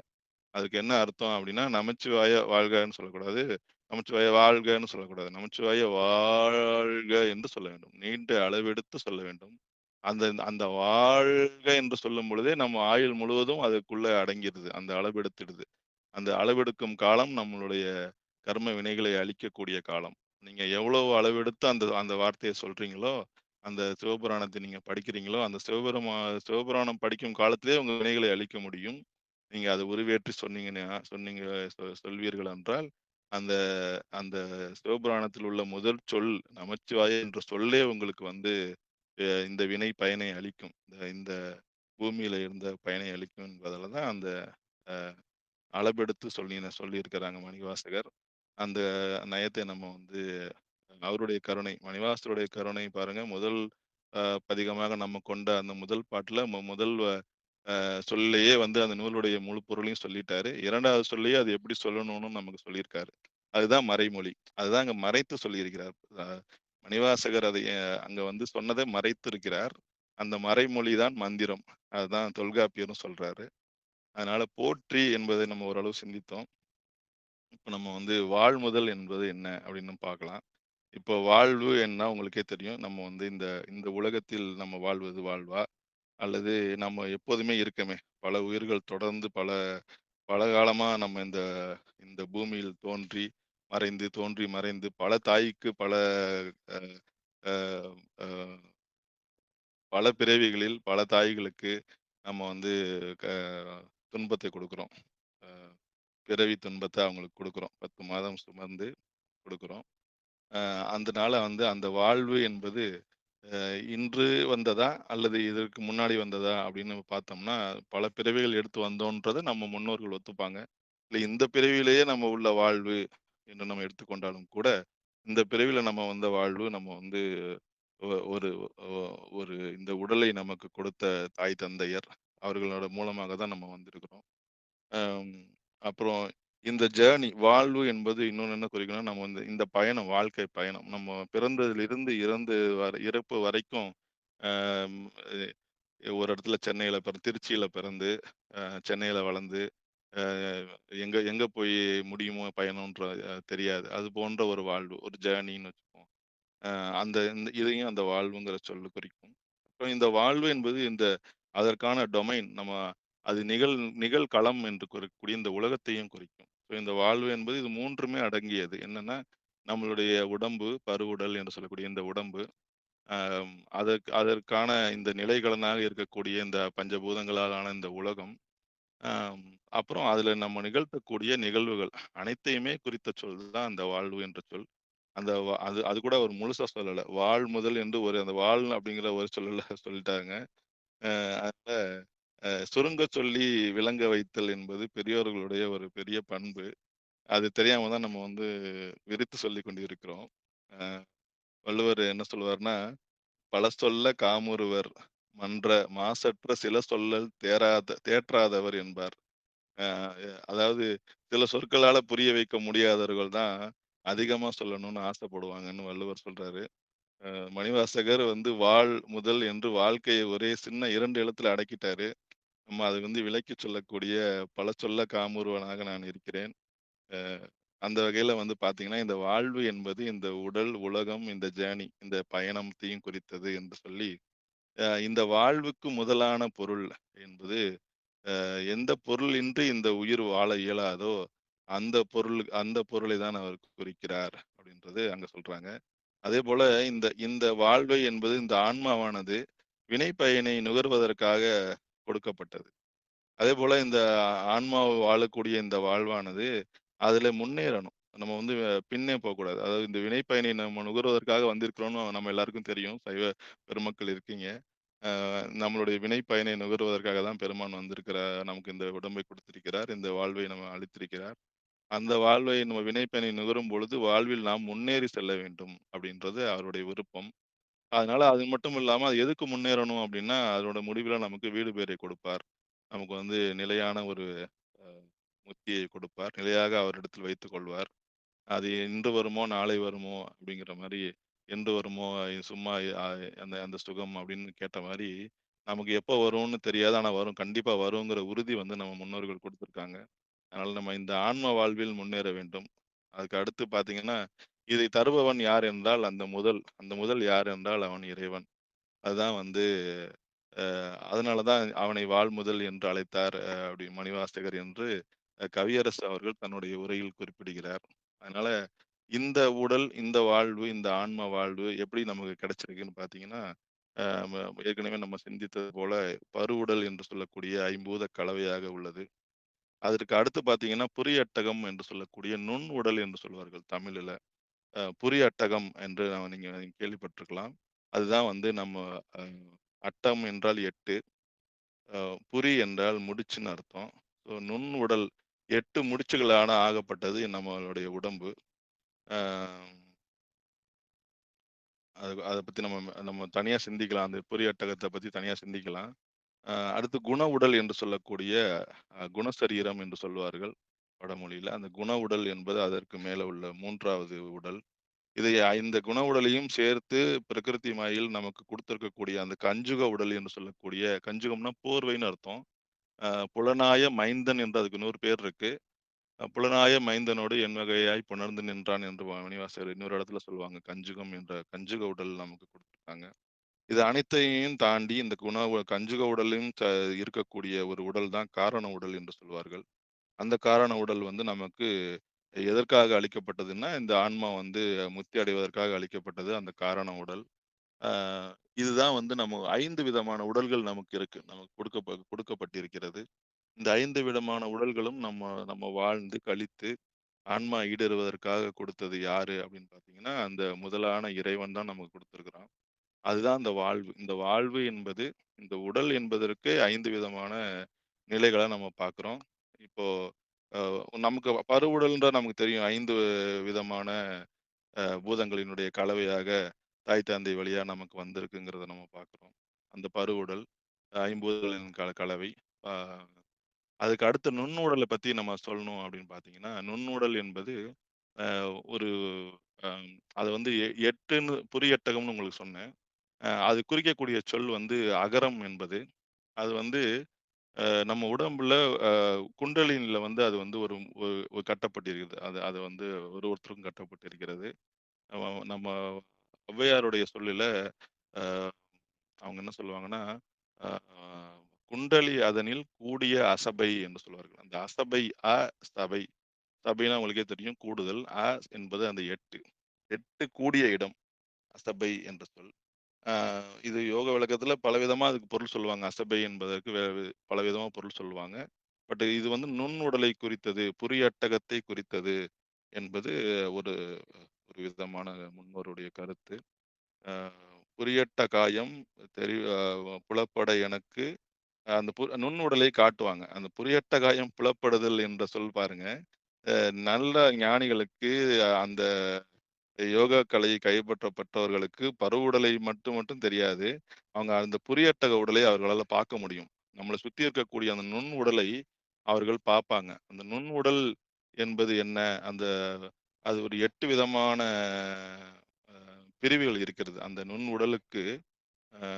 அதுக்கு என்ன அர்த்தம் அப்டின்னா, நமச்சிவாய வாழ்கன்னு சொல்லக்கூடாது. நமச்சிவாய வாழ்கன்னு சொல்லக்கூடாது. நமச்சிவாய வாழ்க என்று சொல்ல வேண்டும். நீண்ட அளவெடுத்து சொல்ல வேண்டும். அந்த அந்த வாழ்க என்று சொல்லும் பொழுதே நம்ம ஆயுள் முழுவதும் அதுக்குள்ள அடங்கிருது. அந்த அளவெடுத்துடுது. அந்த அளவெடுக்கும் காலம் நம்மளுடைய கர்ம வினைகளை அழிக்கக்கூடிய காலம். நீங்க எவ்வளவு அளவெடுத்து அந்த அந்த வார்த்தைய சொல்றீங்களோ, அந்த சிவபுராணத்த நீங்க படிக்கிறீங்களோ, அந்த சிவபுராணம் படிக்கும் காலத்திலேயே உங்க வினைகளை அழிக்க முடியும். நீங்க அத உருவேற்றி சொன்னீங்க சொல்வீர்கள் என்றால், அந்த அந்த சிவபுராணத்தில் உள்ள முதல் சொல் நமச்சிவாய என்ற சொல்லே உங்களுக்கு வந்து இந்த வினை பயனை அளிக்கும். இந்த இந்த பூமியில இருந்த பயனை அளிக்கும் என்பதால தான் அந்த அ அளபெடுத்து சொல்லியிருக்கிறாங்க மணிவாசகர். அந்த நயத்தை நம்ம வந்து அவருடைய கருணை, மணிவாசகருடைய கருணை பாருங்க. முதல் பதிகமாக நம்ம கொண்ட அந்த முதல் பாட்டுல முதல் சொல்லையே வந்து அந்த நூலுடைய முழு பொருளையும் சொல்லிட்டாரு. 2வது சொல்லையே அது எப்படி சொல்லணும்னு நமக்கு சொல்லியிருக்காரு. அதுதான் மறைமொழி. அதுதான் அங்க மறைத்து சொல்லியிருக்கிறார். மணிவாசகர் அதை அங்க வந்து சொன்னதை மறைத்திருக்கிறார். அந்த மறைமொழி தான் மந்திரம். அதுதான் தொல்காப்பியரும் சொல்றாரு. அதனால போற்றி என்பதை நம்ம ஓரளவு சிந்தித்தோம். இப்ப நம்ம வந்து வாழ்முதல் என்பது என்ன அப்படின்னு பார்க்கலாம். இப்போ வாழ்வு என்ன உங்களுக்கே தெரியும். நம்ம வந்து இந்த இந்த உலகத்தில் நம்ம வாழ்வது வாழ்வா? அல்லது நம்ம எப்போதுமே இருக்கமே. பல உயிர்கள் தொடர்ந்து பல பல காலமா நம்ம இந்த இந்த பூமியில் தோன்றி, மறைந்து, தோன்றி, மறைந்து பல தாய்க்கு அ அ அ பல பிறவிகளில் பல தாய்களுக்கு நம்ம வந்து க துன்பத்தை குடுக்குறோம். அ பிறவி துன்பத்த அவங்களுக்கு குடுக்குறோம். 10 மாதம் சுமந்து குடுக்குறோம். அதனால வந்து அந்த வாழ்வு என்பது இன்று வந்ததா? அல்லது இதற்கு முன்னாடி வந்ததா? அப்படின்னு நம்ம பார்த்தோம்னா, பல பிறவிகள் எடுத்து வந்தோன்றத நம்ம முன்னோர்கள் ஒத்துப்பாங்க. இல்ல இந்த பிறவியிலேயே நம்ம உள்ள வாழ்வு என்று நம்ம எடுத்துக்கொண்டாலும் கூட, இந்த பிறவியில நம்ம வந்த வாழ்வு நம்ம வந்து ஒ ஒரு ஒ ஒரு இந்த உடலை நமக்கு கொடுத்த தாய் தந்தையர், அவர்களோட மூலமாக தான் நம்ம வந்திருக்கிறோம். அம் அப்புறம் இந்த ஜேர்னி வாழ்வு என்பது இன்னொன்னு என்ன குறிக்கும்னா, நம்ம வந்து இந்த பயணம், வாழ்க்கை பயணம். நம்ம பிறந்ததிலிருந்து இறப்பு வரைக்கும் அம் ஒரு இடத்துல திருச்சியில பிறந்து, சென்னையில வளர்ந்து, அ எங்க எங்க போய் முடியுமோ பயணம்ன்ற தெரியாது. அது போன்ற ஒரு வாழ்வு, ஒரு ஜேர்னின்னு வச்சுக்குவோம். அ அந்த இந்த இதையும் அந்த வாழ்வுங்கிற சொல்லு குறிக்கும். அப்ப இந்த வாழ்வு என்பது அதற்கான டொமைன் அது நிகழ்களம் என்று குறிக்கக்கூடிய இந்த உலகத்தையும் குறிக்கும். இந்த வாழ்வு என்பது இது 3மே அடங்கியது. என்னன்னா, நம்மளுடைய உடம்பு, பருவுடல் என்று சொல்லக்கூடிய இந்த உடம்பு, அதற்கான இந்த நிலைகளனாக இருக்கக்கூடிய இந்த பஞ்சபூதங்களால் ஆன இந்த உலகம், அம் அப்புறம் அதுல நம்ம நிகழ்த்தக்கூடிய நிகழ்வுகள் அனைத்தையுமே குறித்த சொல் தான் அந்த வாழ்வு என்ற சொல். அந்த அது அது கூட அவர் முழுசா சொல்லல. முதல் என்று அந்த அப்படிங்கிற ஒரு சொல்லல சொல்லிட்டாங்க. அதனால சுருங்க சொல்லி விளங்க வைத்தல் என்பது பெரியோர்களுடைய ஒரு பெரிய பண்பு. அது தெரியாம தான் நம்ம வந்து விரித்து சொல்லிக் கொண்டிருக்கிறோம். அ வள்ளுவர் என்ன சொல்லுவார்ன்னா, "பல சொல்ல காமுறுவர் மன்ற மாசற்ற சில சொல்லல் தேற்றாதவர்" என்பார். அ அதாவது சில சொற்களால புரிய வைக்க முடியாதவர்கள் தான் அதிகமா சொல்லணும்னு ஆசைப்படுவாங்கன்னு வள்ளுவர் சொல்றாரு. மணிவாசகர் வந்து முதல் என்று வாழ்க்கைய ஒரே சின்ன 2 எழுத்துல அடக்கிட்டாரு. நம்ம அதை வந்து விளக்கிச் சொல்லக்கூடிய பல சொல்ல காமுறுவனாக நான் இருக்கிறேன். அ அந்த வகையில வந்து பார்த்தீங்கன்னா, இந்த வாழ்வு என்பது இந்த உடல், உலகம், இந்த ஜேர்னி இந்த பயணத்தையும் குறித்தது என்று சொல்லி, இந்த வாழ்வுக்கு முதலான பொருள் என்பது எந்த பொருளின்றி இந்த உயிர் வாழ இயலாதோ, அந்த பொருளை தான் அவர் குறிக்கிறார் அப்படின்றது அங்க சொல்றாங்க. அதேபோல இந்த இந்த வாழ்வை என்பது இந்த ஆன்மாவானது வினை பயனை நுகர்வதற்காக கொடுக்கப்பட்டது. அதேபோல இந்த ஆன்மா வாழக்கூடிய இந்த வாழ்வானது, அதுல முன்னேறணும். நம்ம வந்து பின்னே போக்கூடாது. அதாவது இந்த வினை பயனை நம்ம நுகர்வதற்காக வந்திருக்கிறோம்னு நம்ம எல்லாருக்கும் தெரியும். சைவ பெருமக்கள் இருக்கீங்க. நம்மளுடைய வினை பயனை நுகர்வதற்காக தான் பெருமான் வந்திருக்கிறார். நமக்கு இந்த உடம்பை கொடுத்திருக்கிறார். இந்த வாழ்வை நம்ம அளித்திருக்கிறார். அந்த வாழ்வை நம்ம வினை பயனை நுகரும் பொழுது, வாழ்வில் நாம் முன்னேறி செல்ல வேண்டும் அப்படின்றது அவருடைய விருப்பம். அதனால அது மட்டும் இல்லாம, அது எதுக்கு முன்னேறணும் அப்படின்னா, அதோட முடிவில நமக்கு வீடு பேரை கொடுப்பார். நமக்கு வந்து நிலையான ஒரு அ முத்தியை கொடுப்பார். நிலையாக அவரிடத்தில் வைத்துக் கொள்வார். அது இன்று வருமோ, நாளை வருமோ அப்படிங்கிற மாரி, என்று வருமோ சும்மா அ அந்த அந்த சுகம் அப்படின்னு கேட்ட மாரி, நமக்கு எப்போ வரும்னு தெரியாது. ஆனா வரும். கண்டிப்பா வருங்கிற உறுதி வந்து நம்ம முன்னோர்கள் குடுத்துருக்காங்க. அதனால நம்ம இந்த ஆன்ம வாழ்வில் முன்னேற வேண்டும். அதுக்கு அடுத்து பார்த்தீங்கன்னா, இதை தருபவன் யார் என்றால் அந்த முதல் யார் என்றால் அவன் இறைவன். அதுதான் வந்து அதனால தான் அவனை வாள்முதல் என்று அழைத்தார் அப்படி மணிவாசகர் என்று கவியரசு அவர்கள் தன்னுடைய உரையில் குறிப்பிடுகிறார். அதனால இந்த உடல், இந்த வாழ்வு, இந்த ஆன்ம வாழ்வு எப்படி நமக்கு கிடைச்சிருக்குன்னு பார்த்தீங்கன்னா, ஏற்கனவே நம்ம சிந்தித்தது போல பருவுடல் என்று சொல்லக்கூடிய ஐம்பூத கலவையாக உள்ளது. அதற்கு அடுத்து பார்த்தீங்கன்னா, புரியட்டகம் என்று சொல்லக்கூடிய நுண் உடல் என்று சொல்வார்கள் தமிழில. புரியட்டகம் என்று நீங்க கேள்விப்பட்டிருக்கலாம். அதுதான் வந்து நம்ம அ அட்டம் என்றால் 8 புரி என்றால் முடிச்சுன்னு அர்த்தம். ஸோ நுண் உடல் 8 முடிச்சுகளான ஆகப்பட்டது நம்மளுடைய உடம்பு. அ அது அத பத்தி நம்ம நம்ம தனியா சிந்திக்கலாம். அந்த பொறி பத்தி தனியா சிந்திக்கலாம். அடுத்து குண உடல் என்று சொல்லக்கூடிய குணசரீரம் என்று சொல்வார்கள் வடமொழியில. அந்த குண உடல் என்பது அதற்கு மேல உள்ள 3வது உடல். இதை இந்த குண உடலையும் சேர்த்து பிரகிருதி மாயில் நமக்கு குடுத்திருக்கக்கூடிய அந்த கஞ்சுக உடல் என்று சொல்லக்கூடிய கஞ்சுகம்னா போர்வைன்னு அர்த்தம். புலனாய மைந்தன் என்று அதுக்கு இன்னொரு பேர் இருக்கு. புலனாய மைந்தனோடு என்வகையாய் புணர்ந்து நின்றான் என்று மணிவாசகர் இன்னொரு இடத்துல சொல்லுவாங்க. கஞ்சுகம் என்ற கஞ்சுக உடல் நமக்கு குடுத்துருக்காங்க. இது அனைத்தையும் தாண்டி இந்த கஞ்சுக உடலும் இருக்கக்கூடிய ஒரு உடல் தான் காரண உடல் என்று சொல்வார்கள். அந்த காரண உடல் வந்து நமக்கு எதற்காக அளிக்கப்பட்டதுன்னா, இந்த ஆன்மா வந்து முக்தி அடைவதற்காக அளிக்கப்பட்டது அந்த காரண உடல். அ இதுதான் வந்து நம்ம 5 விதமான உடல்கள் நமக்கு இருக்கு. நமக்கு கொடுக்கப்பட்டிருக்கிறது. இந்த 5 விதமான உடல்களும் நம்ம நம்ம வாழ்ந்து கழித்து, ஆன்மா ஈடேறுவதற்காக கொடுத்தது யாரு அப்படின்னு பார்த்தீங்கன்னா, அந்த முதலான இறைவன் தான் நமக்கு குடுத்திருக்கிறான். அதுதான் அந்த வாழ்வு. இந்த வாழ்வு என்பது, இந்த உடல் என்பதற்கு 5 விதமான நிலைகள நம்ம பார்க்கிறோம். இப்போ அ நமக்கு பருவுடல்ன்றா நமக்கு தெரியும். 5 விதமான பூதங்களினுடைய கலவையாக தாய், தந்தை வழியா நமக்கு வந்திருக்குங்கிறத நம்ம பார்க்கிறோம். அந்த பருவுடல், ஐம்பூதங்களின் கலவை. அ அதுக்கு அடுத்து நுண்ணுடல பத்தி நம்ம சொல்லணும் அப்படின்னு பார்த்தீங்கன்னா, நுண்ணுடல் என்பது ஒரு அ அத வந்து 8ன்னு புரியட்டகம்னு உங்களுக்கு சொன்னேன். அது குறிக்கக்கூடிய சொல் வந்து அகரம் என்பது. அது வந்து நம்ம உடம்புல அ குண்டலினில வந்து அது வந்து ஒரு ஒரு ஒரு கட்டப்பட்டிருக்குது. அது அது வந்து ஒருத்தருக்கும் கட்டப்பட்டிருக்கிறது. நம்ம ஔவையாருடைய சொல்லில அ அவங்க என்ன சொல்லுவாங்கன்னா, அ குண்டலி அதனில் கூடிய அசபை என்று சொல்வார்கள். அந்த அசபை சபை. சபைனா உங்களுக்கே தெரியும் கூடுதல். என்பது அந்த 8. 8 கூடிய இடம். அசபை என்ற சொல். ஆ இது யோக விளக்கத்துல பலவிதமா அதுக்கு பொருள் சொல்லுவாங்க. அசபை என்பதற்கு பலவிதமா பொருள் சொல்லுவாங்க. பட் இது வந்து நுண்ணுடலை குறித்தது, புரியட்டகத்தை குறித்தது என்பது ஒரு ஒரு விதமான முன்னோருடைய கருத்து. அ "புரியட்ட காயம் புலப்பட எனக்கு" அந்த நுண்ணுடலை காட்டுவாங்க. அந்த "புரியட்ட காயம் புலப்படுதல்" என்ற சொல் பாருங்க. நல்ல ஞானிகளுக்கு அந்த யோகா கலை கைப்பற்றப்பட்டவர்களுக்கு பருவுடலை மட்டும் மட்டும் தெரியாது. அவங்க அந்த புரியட்டக உடலை அவர்களால பார்க்க முடியும். நம்மள சுத்தி இருக்கக்கூடிய அந்த நுண் உடலை அவர்கள் பார்ப்பாங்க. அந்த நுண் உடல் என்பது என்ன? அந்த அது ஒரு 8 விதமான அ பிரிவுகள் இருக்கிறது. அந்த நுண் உடலுக்கு அ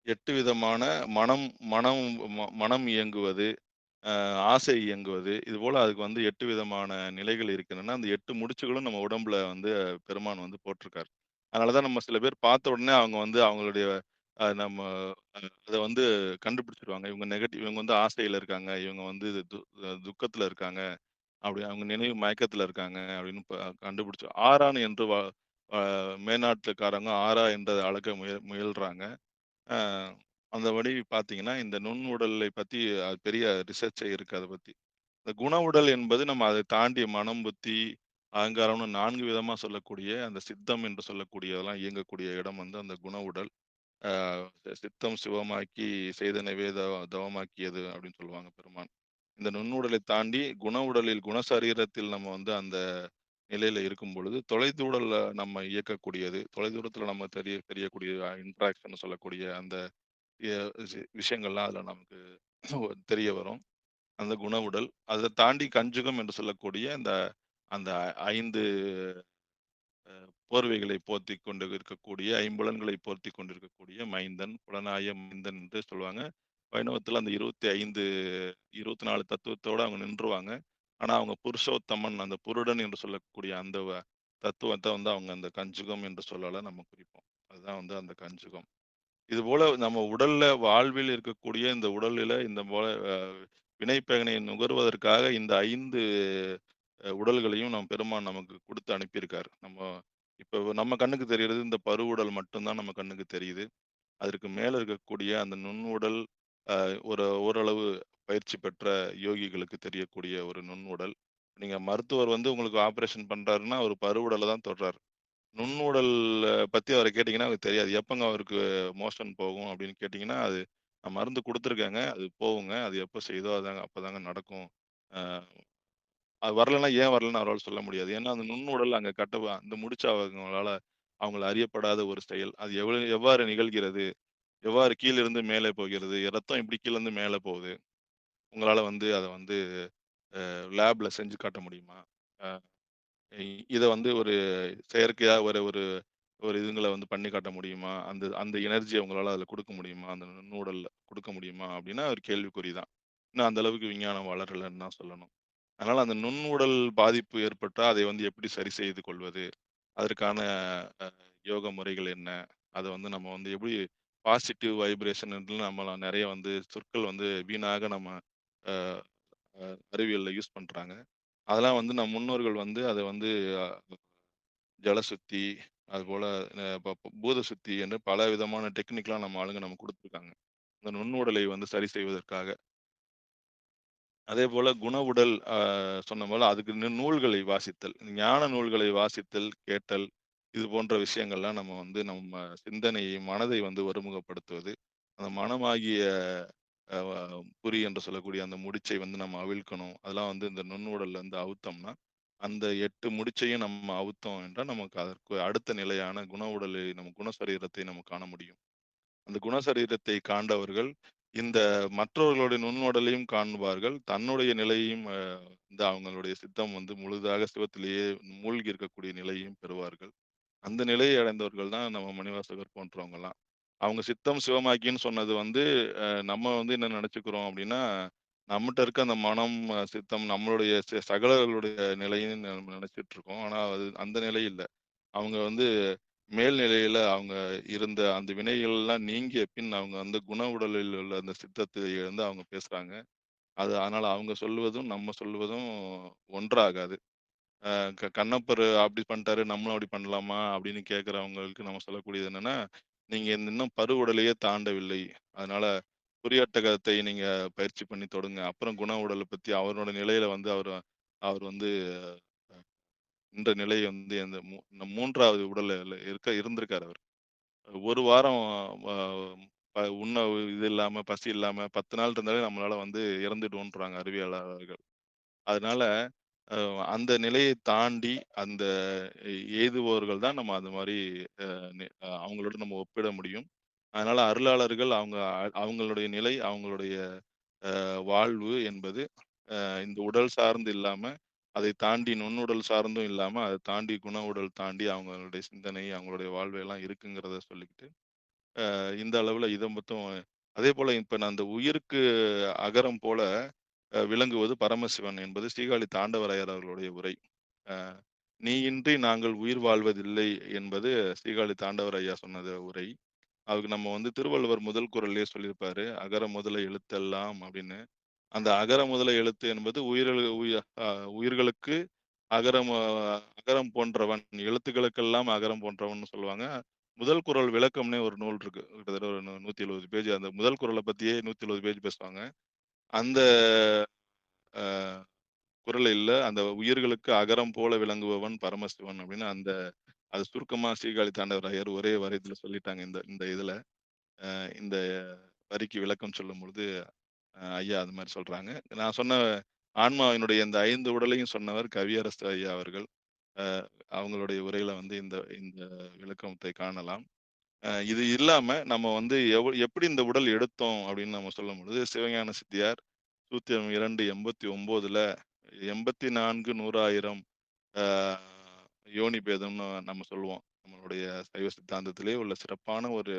8 விதமான மனம் மனம் மனம் இயங்குவது, ஆசை இயங்குவது. இதுபோல அதுக்கு வந்து 8 விதமான நிலைகள் இருக்கின்றன. அந்த 8 முடிச்சுகளும் நம்ம உடம்புல வந்து பெருமான் வந்து போட்டிருக்காரு. அதனால தான் நம்ம சில பேர் பார்த்த உடனே அவங்க வந்து அவங்களுடைய நம்ம அத வந்து கண்டுபிடிச்சுருவாங்க. இவங்க வந்து ஆசையில இருக்காங்க. இவங்க வந்து துக்கத்துல இருக்காங்க. அப்படி அவங்க நினைவு மயக்கத்துல இருக்காங்க அப்படின்னு கண்டுபிடிச்சு ஆரான் என்று அ மேனாட்டுக்காரங்க ஆரா என்று அளக்க முயல்றாங்க. அ அந்தபடி பார்த்தீங்கன்னா, இந்த நுண்ணுடலை பத்தி பெரிய ரிசர்ச்சே இருக்கு அத பத்தி. இந்த குண உடல் என்பது நம்ம அதை தாண்டி மனம், புத்தி, அகங்காரம்னு 4 விதமா சொல்லக்கூடிய அந்த சித்தம் என்று சொல்லக்கூடியதெல்லாம் இயங்கக்கூடிய இடம் வந்து அந்த குண உடல். அ சித்தம் சிவமாக்கி செய்தனவே தவமாக்கியது அப்படின்னு சொல்லுவாங்க பெருமான். இந்த நுண்ணுடலை தாண்டி குண உடலில் குணசரீரத்தில் நம்ம வந்து அந்த நிலையில இருக்கும் பொழுது, தொலைதூரல்ல நம்ம இயக்கக்கூடியது, தொலைதூரத்தில நம்ம தெரியக்கூடிய இன்டராக்ஷன் சொல்லக்கூடிய அந்த எ விஷயங்கள்லாம் அதில நமக்கு தெரிய வரும். அந்த குண உடல். அத தாண்டி கஞ்சுகம் என்று சொல்லக்கூடிய அந்த அந்த 5 போர்வைகளை போர்த்திக் கொண்டு இருக்கக்கூடிய, ஐம்புலன்களை போர்த்திக் கொண்டிருக்கக்கூடிய மைந்தன், புலனாய மைந்தன் என்று சொல்லுவாங்க. வைணவத்தில அந்த 25 24 தத்துவத்தோட அவங்க நின்றுவாங்க. ஆனா, அவங்க புருஷோத்தமன், அந்த புருடன் என்று சொல்லக்கூடிய அந்த தத்துவத்த வந்து அவங்க அந்த கஞ்சுகம் என்று சொல்லல நம்ம குறிப்போம். அதுதான் வந்து அந்த கஞ்சுகம். இதுபோல நம்ம உடல்ல வாழ்வில் இருக்கக்கூடிய இந்த உடலில இந்த போல வினைப்பயனை நுகர்வதற்காக இந்த 5 உடல்களையும் பெருமான் நமக்கு குடுத்து அனுப்பியிருக்காரு. இப்ப நம்ம கண்ணுக்கு தெரியறது இந்த பருவுடல் மட்டும் தான் நம்ம கண்ணுக்கு தெரியுது. அதற்கு மேல இருக்கக்கூடிய அந்த நுண்ணுடல் ஓரளவு பயிற்சி பெற்ற யோகிகளுக்கு தெரியக்கூடிய ஒரு நுண்ணுடல். நீங்க மருத்துவர் வந்து உங்களுக்கு ஆப்பரேஷன் பண்றாருன்னா, அவரு பருவுடல தான் தொடுறாரு. நுண்ணுடல் பத்தி அவர கேட்டீங்கன்னா, அவருக்கு தெரியாது. எப்பங்க அவருக்கு மோஷன் போகும் அப்படின்னு கேட்டீங்கன்னா, அது நான் மருந்து குடுத்துருக்கேங்க. அது போகுங்க. அது எப்ப செய்யுதோ அப்பதாங்க நடக்கும். அ அது வரலன்னா ஏன் வரலன்னு அவரால சொல்ல முடியாது. ஏன்னா, அந்த நுண்ணுடல் அங்க அந்த முடிச்சு அவங்கள அறியப்படாத ஒரு செயல். அது எவ்வாறு நிகழ்கிறது? எவ்வாறு கீழிருந்து மேலே போகிறது? ரத்தம் எப்படி கீழருந்து மேல போகுது? உங்களால வந்து அத வந்து லேப்ல செஞ்சு காட்ட முடியுமா? அ இத வந்து ஒரு செயற்கையா ஒரு ஒரு ஒரு இதுங்கள வந்து பண்ணி காட்ட முடியுமா? அந்த அந்த எனர்ஜிய உங்களால அதுல குடுக்க முடியுமா? அந்த நுண்ணுடல்ல குடுக்க முடியுமா? அப்டின்னா ஒரு கேள்விக்குறி தான். இன்னும் அந்த அளவுக்கு விஞ்ஞானம் வளரலன்னு தான் சொல்லணும். அதனால அந்த நுண்ணுடல் பாதிப்பு ஏற்பட்டா, அதை வந்து எப்படி சரி செய்து கொள்வது? அதற்கான அ யோக முறைகள் என்ன? அத வந்து நம்ம வந்து எப்படி பாசிட்டிவ் வைப்ரேஷன் நம்மலாம் நெறைய வந்து சொற்கள் வந்து வீணாக நம்ம அ அ அறிவியல்ல யூஸ் பண்றாங்க. அதெல்லாம் வந்து நம் முன்னோர்கள் வந்து அத வந்து அ ஜலசுத்தி, அதுபோல பூத சுத்தி என்று பல விதமான டெக்னிக்லாம் நம்ம ஆளுங்க நமக்கு குடுத்துருக்காங்க. இந்த நுண்ணுடலை வந்து சரி செய்வதற்காக. அதேபோல குண உடல் சொன்ன போல அதுக்கு நூல்களை வாசித்தல், ஞான நூல்களை வாசித்தல், கேட்டல், இது போன்ற விஷயங்கள்லாம் நம்ம சிந்தனையை, மனதை வந்து ஒருமுகப்படுத்துவது. அந்த மனமாகிய அ குறி என்று சொல்லக்கூடிய அந்த முடிச்சை வந்து நம்ம அவிழ்க்கணும். அதெல்லாம் வந்து இந்த நுண்ணுடல்ல இருந்து அவுத்தோம்னா, அந்த 8 முடிச்சையும் நம்ம அவுத்தோம் என்றால், நமக்கு அதற்கு அடுத்த நிலையான குண உடலை நம்ம குணசரீரத்தை நம்ம காண முடியும். அந்த குணசரீரத்தை காண்டவர்கள், இந்த மற்றவர்களுடைய நுண்ணுடலையும் காண்பார்கள். தன்னுடைய நிலையையும் வந்து அவங்களுடைய சித்தம் வந்து முழுதாக சிவத்திலேயே மூழ்கி இருக்கக்கூடிய நிலையையும் பெறுவார்கள். அந்த நிலையை அடைந்தவர்கள் தான் நம்ம மணிவாசகர் போன்றவங்கலாம். அவங்க சித்தம் சிவமாக்கின்னு சொன்னது வந்து, நம்ம வந்து என்ன நெனச்சுக்கிறோம் அப்டின்னா, நம்மட்ட இருக்க அந்த மனம், சித்தம் நம்மளுடைய சகலர்களுடைய நிலைன்னு நம்ம நெனச்சுட்டு இருக்கோம். ஆனா அது அந்த நிலை இல்ல. அவங்க வந்து மேல் நிலையில அவங்க இருந்த அந்த வினைகள்லாம் நீங்கிய பின் அவங்க வந்து குண உடலில் உள்ள அந்த சித்தத்தை வந்து அவங்க பேசுறாங்க. அதனால அவங்க சொல்வதும், நம்ம சொல்வதும் ஒன்றாகாது. அ கண்ணப்பர் அப்படி பண்ணிட்டாரு, நம்மளும் அப்படி பண்ணலாமா? அப்படின்னு கேட்கிறவங்களுக்கு நம்ம சொல்லக்கூடியது என்னன்னா, நீங்க இன்னும் பருவுடலையே தாண்டவில்லை. அதனால குறியட்டகத்தை நீங்க பயிற்சி பண்ணி தொடுங்க. அப்புறம் குண உடல பத்தி அவரோட நிலையில வந்து அவர் அவர் வந்து இந்த நிலை வந்து அந்த 3வது உடல்ல இருந்திருக்காரு அவரு. 1 வாரம் அ இது இல்லாம, பசி இல்லாம 10 நாள் இருந்தாலே நம்மளால வந்து இறந்துடுவோன்றாங்க அறிவியலாளர்கள். அதனால அ அந்த நிலையை தாண்டி அந்த எய்துபவர்கள் தான் நம்ம அது மாரி அ அவங்களோட நம்ம ஒப்பிட முடியும். அதனால அருளாளர்கள் அவங்களுடைய நிலை, அவங்களுடைய வாழ்வு என்பது இந்த உடல் சார்ந்து இல்லாம, அதை தாண்டி நுண்ணுடல் சார்ந்தும் இல்லாம, அத தாண்டி குண உடல் தாண்டி அவங்களுடைய சிந்தனை, அவங்களுடைய வாழ்வு எல்லாம் இருக்குங்கிறத சொல்லிக்கிட்டு, இந்த அளவுல இத மட்டும் அதேபோல இப்ப நான் அந்த உயிருக்கு அகரம் போல விளங்குவது பரமசிவன் என்பது ஸ்ரீகாழி தாண்டவராயர் அவர்களுடைய உரை. அ "நீயின்றி நாங்கள் உயிர் வாழ்வதில்லை" என்பது ஸ்ரீகாழி தாண்டவர் ஐயா சொன்னது உரை. அதுக்கு நம்ம வந்து திருவள்ளுவர் முதல் குறள்லயே சொல்லியிருப்பாரு. "அகர முதல எழுத்தெல்லாம்" அப்படின்னு. அந்த அகர முதல எழுத்து என்பது உயிர்களுக்கு அகரம் அகரம் போன்றவன், எழுத்துக்களுக்கெல்லாம் அகரம் போன்றவன்னு சொல்லுவாங்க. முதல் குறள் விளக்கம்னே ஒரு நூல் இருக்கு. கிட்டத்தட்ட ஒரு 170 பேஜ். அந்த முதல் குறள பத்தியே 170 பேஜ் பேசுவாங்க. அந்த அ குறளில்ல அந்த உயிர்களுக்கு அகரம் போல விளங்குபவன் பரமசிவன் அப்படின்னு அது சுருக்கமா ஸ்ரீகாழி தாண்டவராயர் ஒரே வரித்துல சொல்லிட்டாங்க இந்த இந்த இதுல. இந்த வரிக்கு விளக்கம் சொல்லும்பொழுது, ஐயா அது மாரி சொல்றாங்க. நான் சொன்ன ஆன்மாவினுடைய இந்த 5 உடலையும் சொன்னவர் கவியரசு ஐயா அவர்கள். அ அவங்களுடைய உரையில வந்து இந்த இந்த விளக்கத்தை காணலாம். இது இல்லாம நம்ம வந்து எப்படி இந்த உடல் எடுத்தோம் அப்படின்னு நம்ம சொல்லும்பொழுது, சிவஞான சித்தியார் சூத்திரம் 2 89ல 84 100,000 ஆ யோனி பேதம்னு நம்ம சொல்லுவோம். நம்மளுடைய சைவ சித்தாந்தத்திலே உள்ள சிறப்பான ஒரு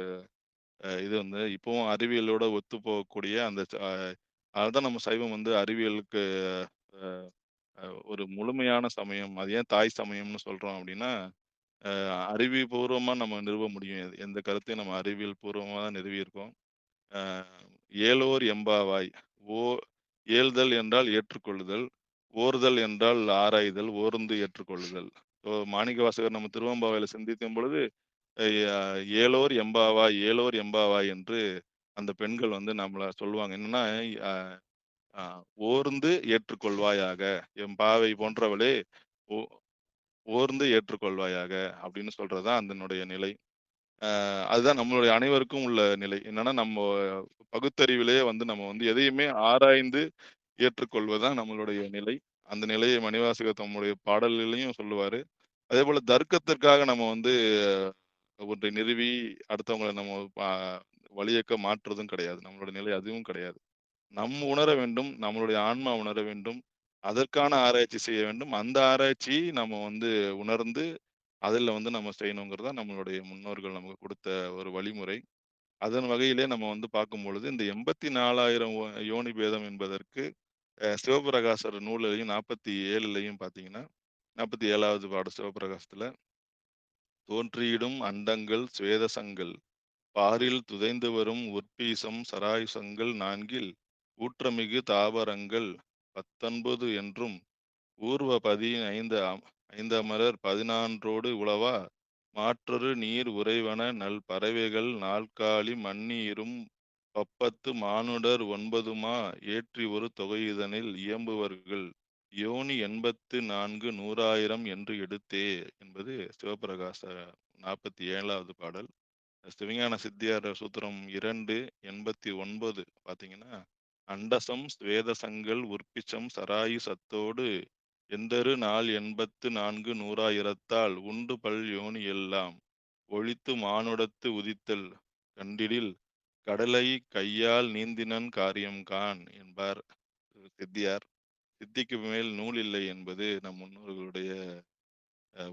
இது வந்து இப்பவும் அறிவியலோட ஒத்துப்போகக்கூடிய அந்த அதுதான் நம்ம சைவம் வந்து அறிவியலுக்கு அ அ ஒரு முழுமையான சமயம். அது ஏன் தாய் சமயம்னு சொல்றோம் அப்படின்னா, அறிவியப்பூர்வமா நம்ம நிறுவ முடியும். எந்த கருத்தையும் நம்ம அறிவியல் பூர்வமா தான் நிறுவியிருக்கோம். அ "ஏலோர் எம்பாவாய்" ஓ ஏழ்தல் என்றால் ஏற்றுக்கொள்ளுதல். ஓர்தல் என்றால் ஆராய்தல். ஓர்ந்து ஏற்றுக்கொள்ளுதல். மாணிக்கவாசகர் நம்ம திருவெம்பாவையில சிந்திக்கும் பொழுது, அ "ஏலோர் எம்பாவாய், ஏலோர் எம்பாவாய்" என்று அந்த பெண்கள் வந்து நம்மள சொல்லுவாங்க. என்னன்னா, அ அ "ஓர்ந்து ஏற்றுக்கொள்வாயாக, எம்பாவை போன்றவளே, ஓ ஓர்ந்து ஏற்றுக்கொள்வாயாக" அப்படின்னு சொல்றது தான் அதனுடைய நிலை. அதுதான் நம்மளுடைய அனைவருக்கும் உள்ள நிலை. என்னன்னா, நம்ம பகுத்தறிவிலேயே வந்து நம்ம வந்து எதையுமே ஆராய்ந்து ஏற்றுக்கொள்வது தான் நம்மளுடைய நிலை. அந்த நிலையை மணிவாசகர் தம்முடைய பாடல்கள்லயும் சொல்லுவாரு. அதேபோல தர்க்கத்திற்காக நம்ம வந்து ஒன்றை நிறுவி அடுத்தவங்கள நம்ம வழியக்க மாற்றுவதும் கிடையாது. நம்மளோட நிலை அதுவும் கிடையாது. உணர வேண்டும். நம்மளுடைய ஆன்மா உணர வேண்டும். அதற்கான ஆராய்ச்சி செய்ய வேண்டும். அந்த ஆராய்ச்சியை நம்ம வந்து உணர்ந்து, அதில வந்து நம்ம செய்யணுங்கிறது தான் நம்மளுடைய முன்னோர்கள் நமக்கு குடுத்த ஒரு வழிமுறை. அதன் வகையிலே நம்ம வந்து பார்க்கும்பொழுது, இந்த 84,000 யோனி பேதம் என்பதற்கு சிவபிரகாசர் நூல்லையும் 47லயும் பார்த்தீங்கன்னா, 47வது பாடல் சிவபிரகாசத்துல, "தோன்றியிடும் அண்டங்கள் சுவேதசங்கள், பாரில் துதைந்து வரும் உற்பீசம் சராயுசங்கள் நான்கில், ஊற்றமிகு தாவரங்கள் 19 என்றும், ஊர்வ பதி ஐந்தமரர் 14ோடு உலவா, மாற்றொரு நீர் உறைவன நல் பறவைகள் நாற்காலி மன்னியிரும் பப்பத்து மானுடர் 9மா ஏற்றி ஒரு தொகையிதனில் இயம்புவர்கள் யோனி 84 100,000 என்று எடுத்தே" என்பது சிவபிரகாச 47வது பாடல். சிவஞான சித்தியார் சூத்திரம் 2 89 பார்த்தீங்கன்னா, "அண்டசம் ஸ்வேதசங்கள் உற்பிச்சம் சராயு சத்தோடு எந்தரு நாள் 84 100,000 உண்டு பல் யோனி எல்லாம் ஒழித்து மானுடத்து உதித்தல் கண்டிடில் கடலை கையால் நீந்தினன் காரியம் காண்" என்பார் சித்தியார். "சித்திக்கு மேல் நூல் இல்லை" என்பது நம் முன்னோர்களுடைய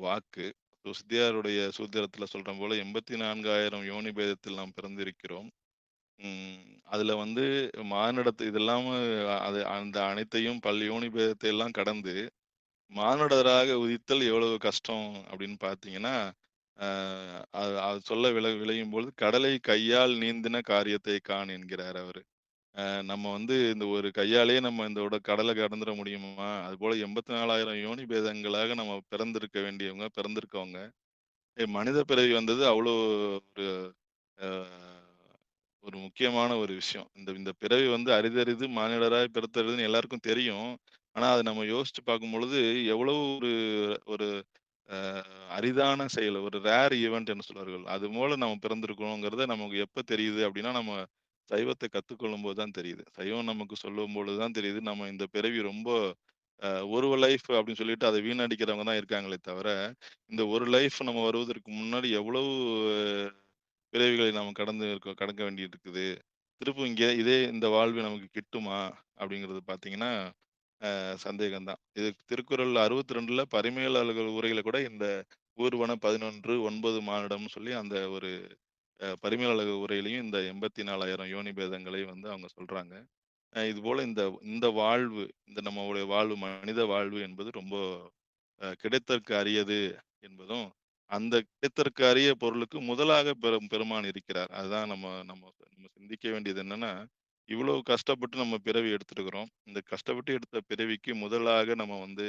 வாக்கு. சித்தியாருடைய சூத்திரத்துல சொல்ற போல 84,000 யோனி பேதத்தில் நாம் பிறந்திருக்கிறோம். அதுல வந்து மானிடத்து இது இல்லாம அது அந்த அனைத்தையும் யோனி பேதத்தை எல்லாம் கடந்து மானுடராக உதித்தல் எவ்வளவு கஷ்டம் அப்படின்னு பார்த்தீங்கன்னா, அ அது அது சொல்ல விளையும்பொழுது, "கடலை கையால் நீந்தின காரியத்தை காண்" என்கிறார் அவரு. நம்ம வந்து இந்த ஒரு கையாலேயே நம்ம இந்த கடல கடந்துற முடியுமா? அதுபோல 84,000 யோனி பேதங்களாக நம்ம பிறந்திருக்க வேண்டியவங்க, பிறந்திருக்கவங்க. மனித பிறவி வந்தது அவ்வளோ ஒரு அ ஒரு முக்கியமான ஒரு விஷயம். இந்த இந்த பிறவி வந்து அரிதரிது மானிடராய் பிறத்தரிதுன்னு எல்லாருக்கும் தெரியும். ஆனா, அத நம்ம யோசிச்சு பார்க்கும்பொழுது, எவ்வளவு ஒரு ஒரு அ அரிதான செயல். ஒரு ரேர் ஈவென்ட் என்று சொல்வார்கள். அது போல நம்ம பிறந்திருக்கிறோங்கிறத நமக்கு எப்ப தெரியுது அப்டின்னா, நம்ம சைவத்த கத்துக்கொள்ளும்போது தான் தெரியுது. சைவம் நமக்கு சொல்லும்பொழுது தான் தெரியுது, நம்ம இந்த பிறவி ரொம்ப ஒரு லைஃப் அப்டின்னு சொல்லிட்டு அத வீணடிக்கிறவங்க தான் இருக்காங்களே தவிர, இந்த ஒரு லைஃப் நம்ம வருவதற்கு முன்னாடி எவ்வளவு பிறவிகளை நாம கடக்க வேண்டியது இருக்குது. திருப்பும் இதே இந்த வாழ்வு நமக்கு கிட்டுமா? அப்டிங்கிறது பார்த்தீங்கன்னா, சந்தேகம் தான். இது திருக்குறள் 62ல பரிமேலழகர் உரையில கூட இந்த ஊர்வன 11 9 மானிடம்னு சொல்லி அந்த ஒரு பரிமேலழகர் உரையிலயும் இந்த 84,000 யோனி பேதங்களை வந்து அவங்க சொல்றாங்க. இதுபோல இந்த இந்த வாழ்வு, இந்த நம்மளுடைய வாழ்வு, மனித வாழ்வு என்பது ரொம்ப கிடைத்தற்கு அரியது என்பதும், அந்த கிடைத்தற்கு அரிய பொருளுக்கு முதலாக பெருமான் இருக்கிறார். அதுதான் நம்ம நம்ம நம்ம சிந்திக்க வேண்டியது என்னன்னா, இவ்வளவு கஷ்டப்பட்டு நம்ம பிறவி எடுத்திருக்கிறோம். இந்த கஷ்டப்பட்டு எடுத்த பிறவிக்கு முதலாக நம்ம வந்து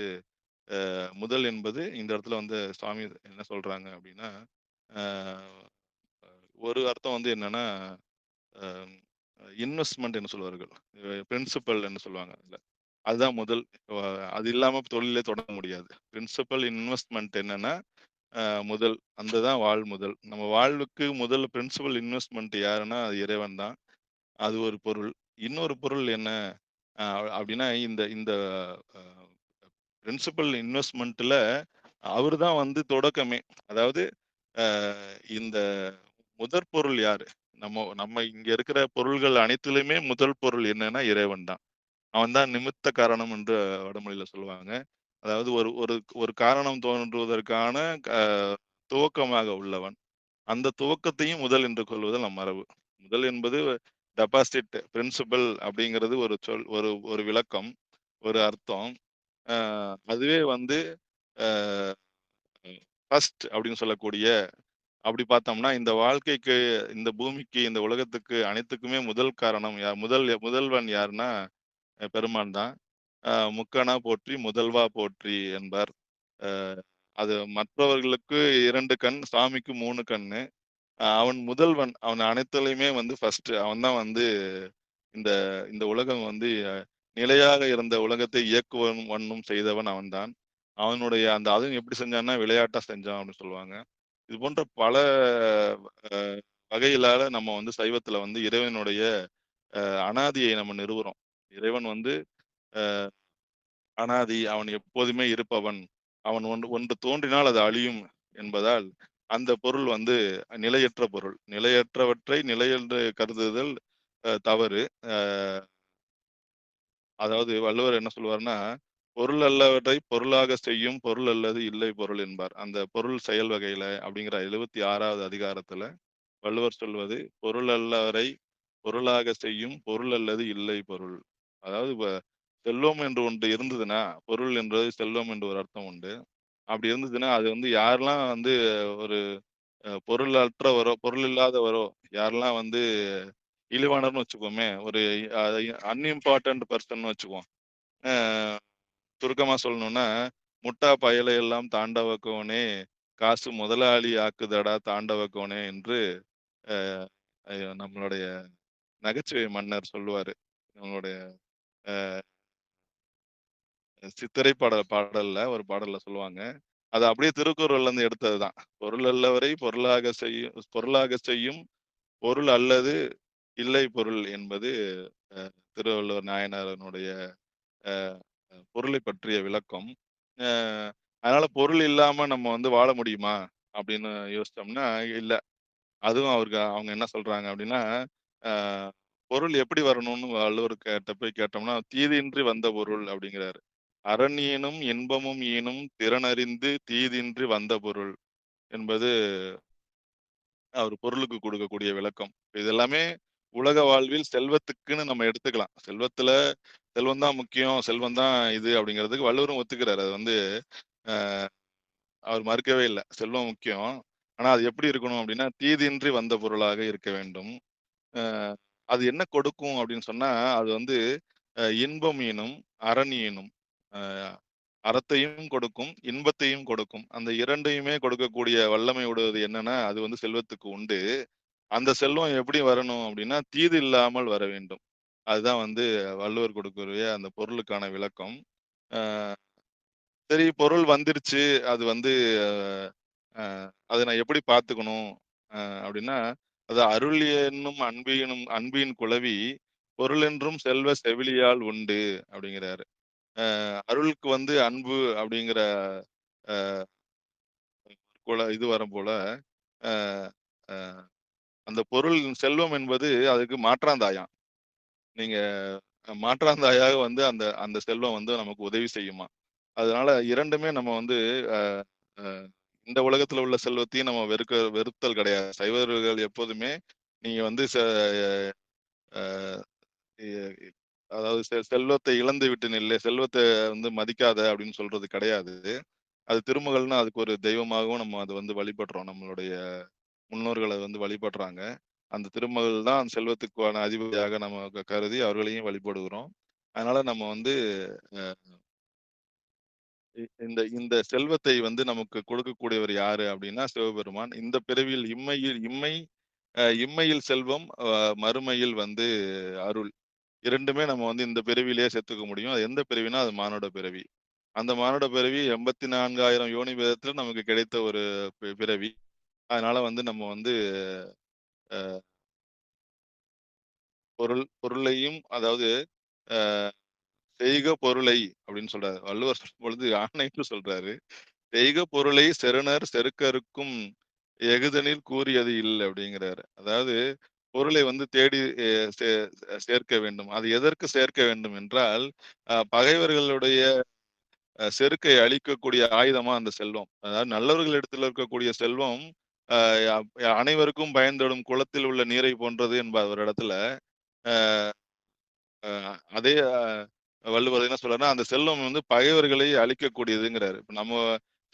முதல் என்பது இந்த இடத்துல வந்து சுவாமி என்ன சொல்றாங்க அப்படின்னா, அ ஒரு அர்த்தம் வந்து என்னன்னா, அ இன்வெஸ்ட்மென்ட் என்று சொல்வார்கள். பிரின்சிபல் என்று சொல்லுவாங்க அதுல. அதுதான் முதல். அ அது இல்லாம தொழிலே தொடங்க முடியாது. பிரின்சிபல் இன்வெஸ்ட்மென்ட் என்னன்னா, அ முதல். அந்த தான் முதல். நம்ம வாழ்வுக்கு முதல் பிரின்சிபல் இன்வெஸ்ட்மென்ட் யாருன்னா, அது இறைவன் தான். அது ஒரு பொருள். இன்னொரு பொருள் என்ன அ அப்டின்னா, இந்த இந்த அ பிரின்சிபல் இன்வெஸ்ட்மென்ட்ல அவரு தான் வந்து தொடக்கமே. அதாவது அ இந்த முதற் பொருள் யாரு? நம்ம நம்ம இங்க இருக்கிற பொருள்கள் அனைத்திலுமே முதல் பொருள் என்னன்னா, இறைவன் தான். அவன் தான் நிமித்த காரணம் என்று வடமொழியில சொல்லுவாங்க. அதாவது ஒரு ஒரு ஒரு காரணம் தோன்றுவதற்கான க துவக்கமாக உள்ளவன். அந்த துவக்கத்தையும் முதல் என்று கொள்வது நம் மரபு. முதல் என்பது டெபாசிட், பிரின்சிபல் அப்படிங்கிறது ஒரு சொல், ஒரு ஒரு விளக்கம், ஒரு அர்த்தம். அ அதுவே வந்து அ ஃபர்ஸ்ட் அப்படின்னு சொல்லக்கூடிய அப்படி பார்த்தோம்னா, இந்த வாழ்க்கைக்கு, இந்த பூமிக்கு, இந்த உலகத்துக்கு அனைத்துக்குமே முதல் காரணம் யார்? முதல்வன் யாருன்னா, பெருமான் தான். முக்கணா போற்றி, முதல்வா போற்றி என்பார். அ அது மற்றவர்களுக்கு 2 கண், சாமிக்கு 3 கண்ணு. அவன் முதல்வன். அவன் அனைத்திலயுமே வந்து ஃபர்ஸ்ட். அவன் தான் வந்து இந்த இந்த உலகம் வந்து நிலையாக இருந்த உலகத்தை இயக்குவன் வண்ணம் செய்தவன் அவன்தான். அவனுடைய அந்த அதுவும் எப்படி செஞ்சான்னா, விளையாட்டா செஞ்சான் அப்படின்னு சொல்லுவாங்க. இது போன்ற பல அ வகையிலால நம்ம வந்து சைவத்துல வந்து இறைவனுடைய அனாதியை நம்ம நிறுவுறோம். இறைவன் வந்து அ அனாதி, அவன் எப்போதுமே இருப்பவன். அவன் ஒன்று ஒன்று தோன்றினால் அது அழியும் என்பதால், அந்த பொருள் வந்து நிலையற்ற பொருள். நிலையற்றவற்றை நிலை என்று கருதுதல் தவறு. அ அதாவது வள்ளுவர் என்ன சொல்வார்ன்னா, "பொருள் அல்லவற்றை பொருளாக செய்யும் பொருள் அல்லது இல்லை பொருள்" என்பார். அந்த பொருள் செயல் வகையில அப்படிங்கிற 76வது அதிகாரத்துல வள்ளுவர் சொல்வது, "பொருள் அல்லவரை பொருளாக செய்யும் பொருள் அல்லது இல்லை பொருள்." அதாவது செல்வம் என்று ஒன்று இருந்ததுன்னா, பொருள் என்பது செல்வம் என்று ஒரு அர்த்தம் உண்டு. அப்படி இருந்ததுன்னா, அது வந்து யாரெல்லாம் வந்து ஒரு பொருளற்றவரோ, பொருள் இல்லாதவரோ, யாரெல்லாம் வந்து இழிவானவர்ன்னு வச்சுக்குவோமே, ஒரு அ அன்இம்பார்ட்டன்ட் பெர்சன்னு வச்சுக்குவோம். அ சுருக்கமா சொல்லணும்னா, "முட்டா பயலை எல்லாம் தாண்டவ கோனே, காசு முதலாளி ஆக்குதடா தாண்டவ கோனே" என்று அ அ நம்மளுடைய நகைச்சுவை மன்னர் சொல்லுவாரு. நம்மளுடைய சித்திரை பாடல்ல ஒரு பாடல்ல சொல்லுவாங்க. அது அப்படியே திருக்குறள்ல இருந்து எடுத்தது தான். "பொருள் அல்லவரை பொருளாக செய்யும் பொருள் அல்லது இல்லை பொருள்" என்பது திருவள்ளுவர் நாயனாரனுடைய அ பொருளைப் பற்றிய விளக்கம். அ அதனால பொருள் இல்லாம நம்ம வந்து வாழ முடியுமா? அப்படின்னு யோசிச்சோம்னா, இல்ல. அதுவும் அவங்க என்ன சொல்றாங்க அப்படின்னா, அ பொருள் எப்படி வரணும்னு வள்ளுவர் போய் கேட்டோம்னா, "தீதின்றி வந்த பொருள்" அப்படிங்கிறாரு. "அரண் ஈனும் இன்பமும் ஈனும் திறனறிந்து தீதின்றி வந்த பொருள்" என்பது அவர் பொருளுக்கு கொடுக்கக்கூடிய விளக்கம். இது எல்லாமே உலக வாழ்வில் செல்வத்துக்குன்னு நம்ம எடுத்துக்கலாம். செல்வம் தான் முக்கியம், செல்வம் தான் இது அப்படிங்கிறதுக்கு வள்ளுவரும் ஒத்துக்கிறாரு. அது வந்து அ அவர் மறுக்கவே இல்ல. செல்வம் முக்கியம். ஆனா அது எப்படி இருக்கணும் அப்படின்னா, தீதின்றி வந்த பொருளாக இருக்க வேண்டும். அ அது என்ன கொடுக்கும் அப்படின்னு சொன்னா, அது வந்து இன்பம் ஈனும், அரண் ஈனும். அ அறத்தையும் கொடுக்கும், இன்பத்தையும் கொடுக்கும். அந்த 2யுமே கொடுக்கக்கூடிய வல்லமை உடையது என்னன்னா, அது வந்து செல்வத்துக்கு உண்டு. அந்த செல்வம் எப்படி வரணும் அப்படின்னா, தீது இல்லாமல் வர வேண்டும். அதுதான் வந்து வள்ளுவர் கொடுக்கக்கூடிய அந்த பொருளுக்கான விளக்கம். அ சரி, பொருள் வந்துருச்சு. அது வந்து அ அத நான் எப்படி பார்த்துக்கணும்? அப்படின்னா, அது "அருள் என்னும் அன்பின் குளவி, பொருளென்றும் செல்வ செவிலியால் உண்டு" அப்படிங்கிறாரு. அருளுக்கு வந்து அன்பு அப்படிங்கிற அ இது வரும் போல, அ அ அந்த பொருள் செல்வம் என்பது அதுக்கு மாற்றாந்தாயாம். நீங்க மாற்றாந்தாயாக வந்து அந்த அந்த செல்வம் வந்து நமக்கு உதவி செய்யுமாம். அதனால 2மே நம்ம வந்து அ அ இந்த உலகத்துல உள்ள செல்வத்தையும் நம்ம வெறுத்தல் கிடையாது. சைவர்கள் எப்போதுமே நீங்க வந்து அ எ அதாவது செல்வத்தை இழந்து விட்டு நில்லு, செல்வத்த வந்து மதிக்காத அப்படின்னு சொல்றது கிடையாது. அது திருமகள்னா அதுக்கு ஒரு தெய்வமாகவும் நம்ம அத வந்து வழிபடுறோம். நம்மளுடைய முன்னோர்கள் அத வந்து வழிபடுறாங்க. அந்த திருமகள் தான் அந்த செல்வத்துக்கான அதிபதியாக நம்ம கருதி அவர்களையும் வழிபடுகிறோம். அதனால நம்ம வந்து அ இந்த இந்த செல்வத்தை வந்து நமக்கு கொடுக்கக்கூடியவர் யாரு அப்படின்னா சிவபெருமான். இந்த பிறவியில் இம்மையில் செல்வம், மறுமையில் வந்து அருள். 2மே நம்ம வந்து இந்த பிறவியிலேயே சேர்த்துக்க முடியும். அது எந்த பிறவினா அது மானுட பிறவி. அந்த மானுட பிறவி 84,000 யோனி வேதத்துல நமக்கு கிடைத்த ஒரு பிறவி. அதனால வந்து நம்ம வந்து அ பொருளையும் அதாவது அ "செய்க பொருளை" அப்படின்னு சொல்றாரு. வள்ளுவர் சொல்லும்பொழுது ஆணைன்னு சொல்றாரு. "செய்க பொருளை செறுநர் செருக்கறுக்கும் எகுதனில் கூறியது இல்" அப்படிங்கிறாரு. அதாவது பொருளை வந்து தேடி எ சே சேர்க்க வேண்டும். அது எதற்கு சேர்க்க வேண்டும் என்றால், பகைவர்களுடைய செருக்கை அழிக்கக்கூடிய ஆயுதமா அந்த செல்வம். அதாவது நல்லவர்களிடத்தில் இருக்கக்கூடிய செல்வம், அ அனைவருக்கும் பயன்படும் குளத்தில் உள்ள நீரை போன்றது என்பார் ஒரு இடத்துல. அ அ அதே வள்ளுவர் என்ன சொல்றாருன்னா, அந்த செல்வம் வந்து பகைவர்களை அழிக்கக்கூடியதுங்கிறாரு. இப்ப நம்ம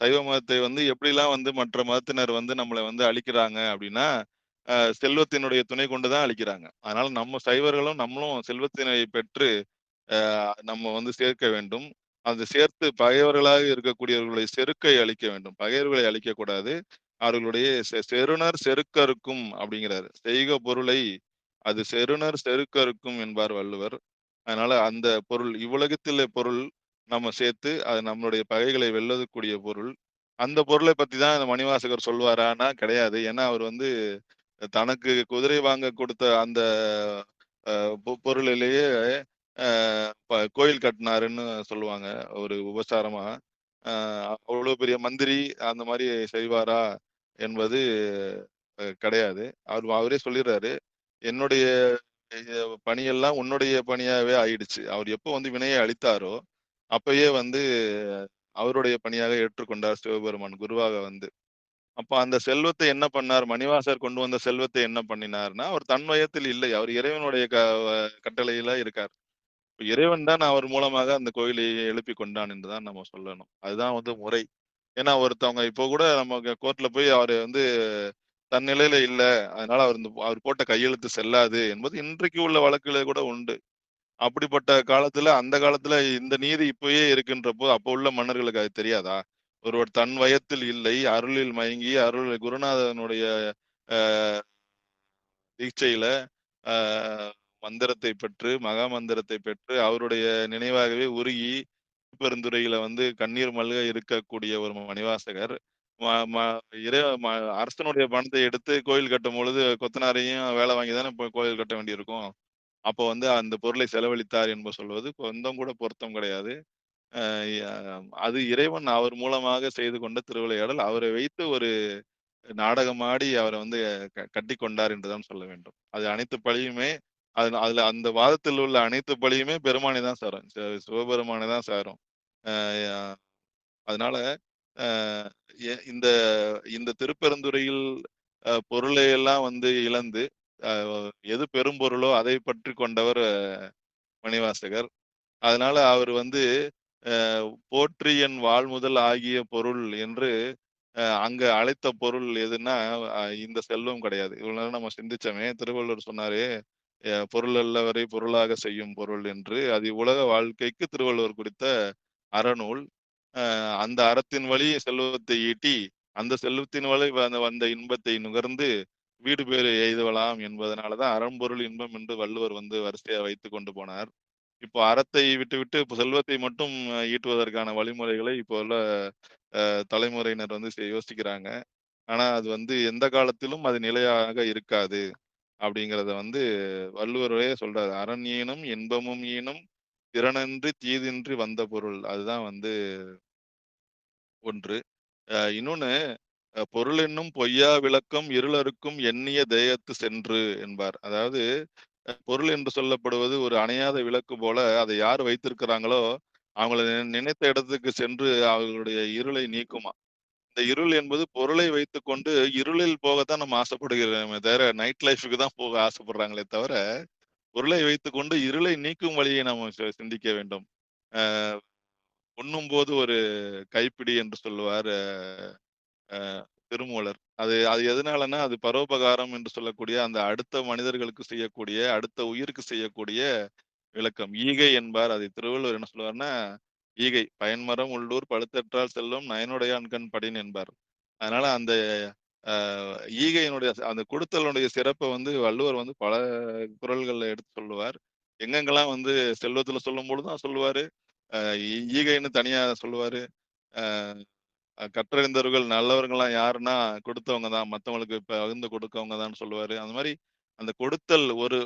சைவ மதத்தை வந்து எப்படிலாம் வந்து மற்ற மதத்தினர் வந்து நம்மள வந்து அழிக்கிறாங்க அப்படின்னா, செல்வத்தினுடைய துணை கொண்டு தான் அழிக்கிறாங்க. அதனால நம்ம சைவர்களும் நம்மளும் செல்வத்தினை பெற்று நம்ம வந்து சேர்க்க வேண்டும். அது சேர்த்து பகைவர்களாக இருக்கக்கூடியவர்களுடைய செருக்கை அழிக்க வேண்டும். பகைவர்களை அழிக்கக்கூடாது. அவர்களுடைய செறுநர் செருக்கறுக்கும் அப்படிங்கிறாரு. "செய்க பொருளை அது செறுநர் செருக்கறுக்கும்" என்பார் வள்ளுவர். அதனால அந்த பொருள் இவ்வுலகத்திலே பொருள் நம்ம சேர்த்து, அது நம்மளுடைய பகைகளை வெல்லக்கூடிய பொருள். அந்த பொருளை பத்தி தான் இந்த மணிவாசகர் சொல்வாரான்னா கிடையாது. ஏன்னா, அவர் வந்து தனக்கு குதிரை வாங்க கொடுத்த அந்த அ பொருளிலேயே அ கோயில் கட்டினாருன்னு சொல்லுவாங்க. ஒரு உபசாரமா. அ அவ்வளோ பெரிய மந்திரி அந்த மாரி செய்வாரா? என்பது கிடையாது. அவரே சொல்லிர்றாரு. என்னுடைய பணியெல்லாம் உன்னுடைய பணியாவே ஆயிடுச்சு. அவர் எப்போ வந்து வினையை அளித்தாரோ, அப்பயே வந்து அவருடைய பணியாக ஏற்றுக்கொண்டார் சிவபெருமான் குருவாக வந்து. அப்ப அந்த செல்வத்தை என்ன பண்ணார்? மணிவாசகர் கொண்டு வந்த செல்வத்தை என்ன பண்ணினார்ன்னா, அவர் தன் வயத்தில் இல்லை. அவர் இறைவனுடைய கட்டளையில இருக்கார். இறைவன் தான் அவர் மூலமாக அந்த கோயிலை எழுப்பிக் கொண்டான் என்று தான் நம்ம சொல்லணும். அதுதான் வந்து முறை. ஏன்னா ஒருத்தவங்க இப்போ கூட நம்ம கோர்ட்ல போய் அவரு வந்து தன் நிலையில இல்ல. அதனால அவர் போட்ட கையெழுத்து செல்லாது என்பது இன்றைக்கு உள்ள வழக்குல கூட உண்டு. அப்படிப்பட்ட காலத்துல, அந்த காலத்துல இந்த நீதி இப்பயே இருக்கின்றப்போ, அப்போ உள்ள மன்னர்களுக்கு அது தெரியாதா? ஒருவர் தன் வயத்தில் இல்லை, அருளில் மயங்கி, குருநாதனுடைய அ தீட்சையில அ மந்திரத்தை பெற்று, மகா மந்திரத்தை பெற்று, அவருடைய நினைவாகவே உருகி, பெருந்துறையில வந்து கண்ணீர் மல்க இருக்கக்கூடிய ஒரு மணிவாசகர், ம ம இறை ம அரசனுடைய பணத்தை எடுத்து கோயில் கட்டும்பொழுது, கொத்தனாரையும் வேலை வாங்கி தானே போய் கோயில் கட்ட வேண்டியிருக்கும். அப்போ வந்து அந்த பொருளை செலவழித்தார் என்ப சொல்வது கொஞ்சம் கூட பொருத்தம் கிடையாது. அ ய அது இறைவன் அவர் மூலமாக செய்து கொண்ட திருவிளையாடல். அவரை வைத்து ஒரு நாடகமாடி அவர வந்து கட்டிக் கொண்டார் என்று தான் சொல்ல வேண்டும். அது அனைத்து பழியுமே அதுல அந்த வாதத்தில் உள்ள அனைத்து பழியுமே பெருமானை தான் சாரும். சிவபெருமானை தான் சாரும். அ ய அதனால அ இந்த இந்த திருப்பெருந்துறையில் பொருளை எல்லாம் வந்து இழந்து, அ எது பெரும்பொருளோ அதை பற்றிக் கொண்டவர் மணிவாசகர். அதனால அவர் வந்து "போற்றி என் வாழ்முதல் ஆகிய பொருள்" என்று அங்க அழைத்த பொருள் எதுன்னா, இந்த செல்வம் கிடையாது. இவ்வளவு நேரம் நம்ம சிந்திச்சோமே, திருவள்ளுவர் சொன்னாரு, "பொருள் அல்லவரை பொருளாக செய்யும் பொருள்" என்று. அது உலக வாழ்க்கைக்கு திருவள்ளுவர் குறித்த அறநூல். அந்த அறத்தின் வழி செல்வத்தை ஈட்டி, அந்த செல்வத்தின் வழி வந்த வந்த இன்பத்தை நுகர்ந்து, வீடு பேறு எய்தவலாம் என்பதனால தான் அறம்பொருள் இன்பம் என்று வள்ளுவர் வந்து வரிசையா வைத்துக் கொண்டு போனார். இப்போ அறத்தை விட்டுவிட்டு இப்ப செல்வத்தை மட்டும் ஈட்டுவதற்கான வழிமுறைகளை இப்போ உள்ள தலைமுறையினர் வந்து யோசிக்கிறாங்க. ஆனா அது வந்து எந்த காலத்திலும் அது நிலையாக இருக்காது. அப்படிங்கிறத வந்து வள்ளுவரே சொல்றாரு. "அறன் ஈனும் இன்பமும் ஈனும் திறனின்றி தீதின்றி வந்த பொருள்." அதுதான் வந்து ஒன்று. இன்னொன்னு "பொருள் என்னும் பொய்யா விளக்கம் இருளறுக்கும் எண்ணிய தேயத்து சென்று" என்பார். அதாவது பொருள் என்று சொல்லப்படுவது ஒரு அணையாத விளக்கு போல, அதை யார் வைத்திருக்கிறாங்களோ, அவங்கள நினைத்த இடத்துக்கு சென்று அவர்களுடைய இருளை நீக்குமாம். இந்த இருள் என்பது பொருளை வைத்துக்கொண்டு இருளில் போகத்தான் நம்ம ஆசைப்படுகிறோமே தவிர, நைட் லைஃப்‌க்கு தான் போக ஆசைப்படுறாங்களே தவிர, பொருளை வைத்துக்கொண்டு இருளை நீக்கும் வழியை நாம சிந்திக்க வேண்டும். அ உண்ணும்போது ஒரு கைப்பிடி என்று சொல்லுவார் அ திருமூலர். அது அது எதனாலன்னா, அது பரோபகாரம் என்று சொல்லக்கூடிய அந்த அடுத்த மனிதர்களுக்கு செய்யக்கூடிய, அடுத்த உயிருக்கு செய்யக்கூடிய விளக்கம். ஈகை என்பார். அதை திருவள்ளுவர் என்ன சொல்லுவார்ன்னா, ஈகை பயன்மரம் உள்ளூர் பழுத்தற்றால் செல்வம் நயனுடையான்கண் படின் என்பார். அதனால அந்த அ ஈகையினுடைய அந்த கொடுத்தலுடைய சிறப்ப வந்து வள்ளுவர் வந்து பல குறள்கள்ல எடுத்து சொல்லுவார். எங்கெங்கெல்லாம் வந்து செல்வத்துல சொல்லும்பொழுது தான் சொல்லுவாரு. அ ஈகைன்னு தனியா சொல்லுவாரு. அ கற்றறிந்தவர்கள் நல்லவர்கள்லாம் யாருன்னா, கொடுத்தவங்க தான். மத்தவங்களுக்கு பகிர்ந்து கொடுக்கவங்க தான்னு சொல்லுவாரு. அந்த மாரி அந்த கொடுத்தல் ஒரு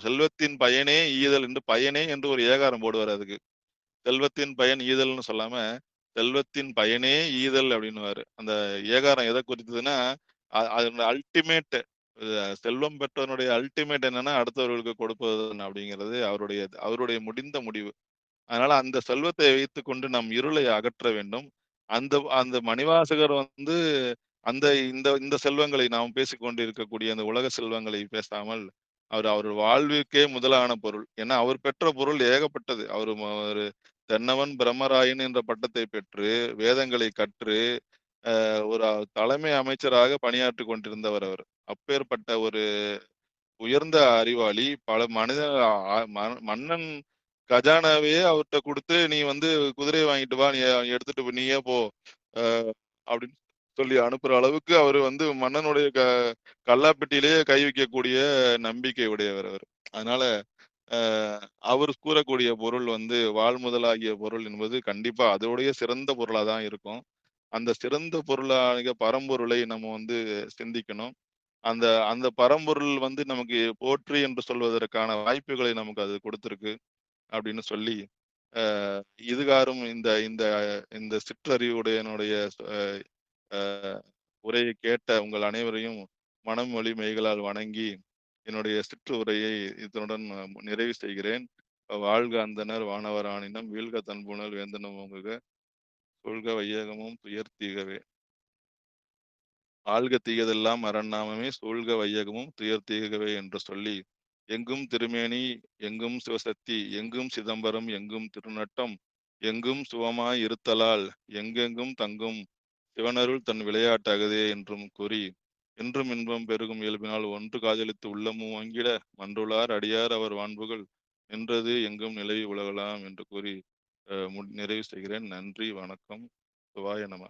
செல்வத்தின் பயனே ஈதல் என்று பயனே என்று ஒரு ஏகாரம் போடுவாரு அதுக்கு. செல்வத்தின் பயன் ஈதல்ன்னு சொல்லாம, செல்வத்தின் பயனே ஈதல் அப்டின்னுவாரு. அந்த ஏகாரம் எத குறித்ததுன்னா, அதனுடைய அல்டிமேட் செல்வம் பெற்றவனுடைய அல்டிமேட் என்னன்னா, அடுத்தவர்களுக்கு கொடுப்பது தான் அப்டிங்கிறது அவருடைய முடிந்த முடிவு. அதனால அந்த செல்வத்தை வைத்துக்கொண்டு நம் இருளை அகற்ற வேண்டும். அந்த அந்த மணிவாசகர் வந்து அந்த இந்த இந்த செல்வங்களை நாம் பேசிக் கொண்டிருக்கக்கூடிய அந்த உலக செல்வங்களை பேசாமல், அவர் வாழ்வுக்கே முதலான பொருள். ஏன்னா, அவர் பெற்ற பொருள் ஏகப்பட்டது. ஒரு தென்னவன் பிரம்மராயன் என்ற பட்டத்தை பெற்று, வேதங்களை கற்று, ஒரு தலைமை அமைச்சராக பணியாற்றிக் கொண்டிருந்தவர் அவர். அப்பேற்பட்ட ஒரு உயர்ந்த அறிவாளி. பல மனித அ ம மன்னன் கஜானாவையே அவர்ட்ட குடுத்து, "நீ வந்து குதிரைய வாங்கிட்டு வா. நீ எடுத்துட்டு நீயே போ." அ அப்படின்னு சொல்லி அனுப்புற அளவுக்கு அவரு வந்து மன்னனுடைய கல்லாப்பெட்டியிலேயே கை வைக்கக்கூடிய நம்பிக்கை உடையவர் அவரு. அதனால அ அவர் கூறக்கூடிய பொருள் வந்து வாழ்முதலாகிய பொருள் என்பது கண்டிப்பா அதோடைய சிறந்த பொருளா தான் இருக்கும். அந்த சிறந்த பொருளாகிய பரம்பொருளை நம்ம வந்து சிந்திக்கணும். அந்த அந்த பரம்பொருள் வந்து நமக்கு போற்றி என்று சொல்வதற்கான வாய்ப்புகளை நமக்கு அது கொடுத்திருக்கு அப்படின்னு சொல்லி, அ இதுகாறும் இந்த இந்த இந்த சிற்றறிவுடையனுடைய அ அ உரையை கேட்ட உங்கள் அனைவரையும் மனம் மொழி மெய்களால் வணங்கி, என்னுடைய சிற்றுரையை இதனுடன் நிறைவு செய்கிறேன். வாழ்க அந்தணர் வானவர் ஆணினம் வீழ்க தன்புணல் வேந்தனும் ஓங்குக கொள்க வையகமும் துயர் தீர்கவே. ஆள்க தீயதெல்லாம் அரண்நாமமே சூழ்க வையகமும் துயர் தீர்கவே என்று சொல்லி, எங்கும் திருமேனி எங்கும் சிவசக்தி எங்கும் சிதம்பரம் எங்கும் திருநட்டம் எங்கும் சுகமாய் இருத்தலால் எங்கெங்கும் தங்கும் சிவனருள் தன் விளையாட்டகுதே என்றும் கூறி, என்றும் இன்பம் பெருகும் இயல்பினால் ஒன்று காதலித்து உள்ளமும் வாங்கிட மன்றுளார் அடியார் அவர் வான்புகள் நின்றது எங்கும் நிலவி உலகலாம் என்று கூறி நிறைவு செய்கிறேன். நன்றி, வணக்கம். சிவாய நம.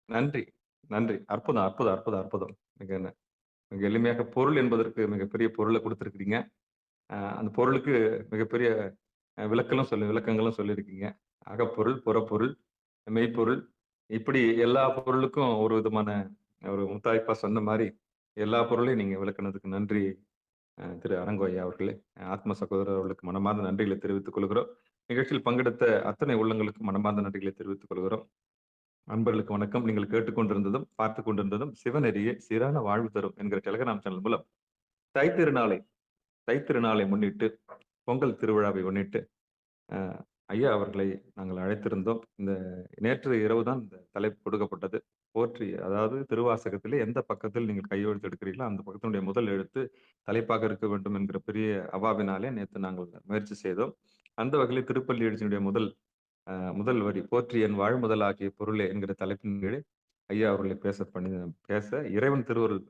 நன்றி, நன்றி. அற்புதம், அற்புதம், அற்புதம், அற்புதம். மிக மிக எளிமையாக பொருள் என்பதற்கு மிகப்பெரிய பொருள குடுத்திருக்கிறீங்க. அந்த பொருளுக்கு மிகப்பெரிய விளக்கங்களும் சொல்லியிருக்கீங்க. அகப்பொருள், புறப்பொருள், மெய்ப்பொருள் இப்படி எல்லா பொருளுக்கும் ஒரு விதமான ஒரு முத்தாய்ப்பா சொன்ன மாரி, எல்லா பொருளையும் நீங்க விளக்குனதுக்கு நன்றி திரு அரங்கோ ஐயா அவர்களே. ஆத்ம சகோதரர் அவர்களுக்கு மனமார்ந்த நன்றிகளை தெரிவித்துக் கொள்கிறோம். நிகழ்ச்சியில் பங்கெடுத்த அத்தனை உள்ளங்களுக்கும் மனமார்ந்த நன்றிகளை தெரிவித்துக் கொள்கிறோம். அன்பர்களுக்கு வணக்கம். நீங்கள் கேட்டுக்கொண்டிருந்ததும், பார்த்துக் கொண்டிருந்ததும் சிவநெறியே சீரான வாழ்வு தரும் என்கிற டெலகிராம் சேனல் மூலம் தைத்திருநாளை தைத்திருநாளை முன்னிட்டு, பொங்கல் திருவிழாவை முன்னிட்டு, அ ஐயா அவர்களை நாங்கள் அழைத்திருந்தோம். நேற்று இரவு தான் இந்த தலைப்பு கொடுக்கப்பட்டது. போற்றி அதாவது திருவாசகத்திலே எந்த பக்கத்தில் நீங்கள் கையெழுத்து எடுக்கிறீர்களோ, அந்த பக்கத்தினுடைய முதல் எழுத்து தலைப்பாக இருக்க வேண்டும் என்கிற பெரிய அவாவினாலே நேத்து நாங்கள் முயற்சி செய்தோம். அந்த வகையிலே திருப்பள்ளி எழுச்சியினுடைய முதல் வரி "போற்றி என் வாழ்முதலாகிய பொருளே" என்கிற தலைப்பின் கீழ் ஐயா அவர்களை பேச இறைவன் திருவருள்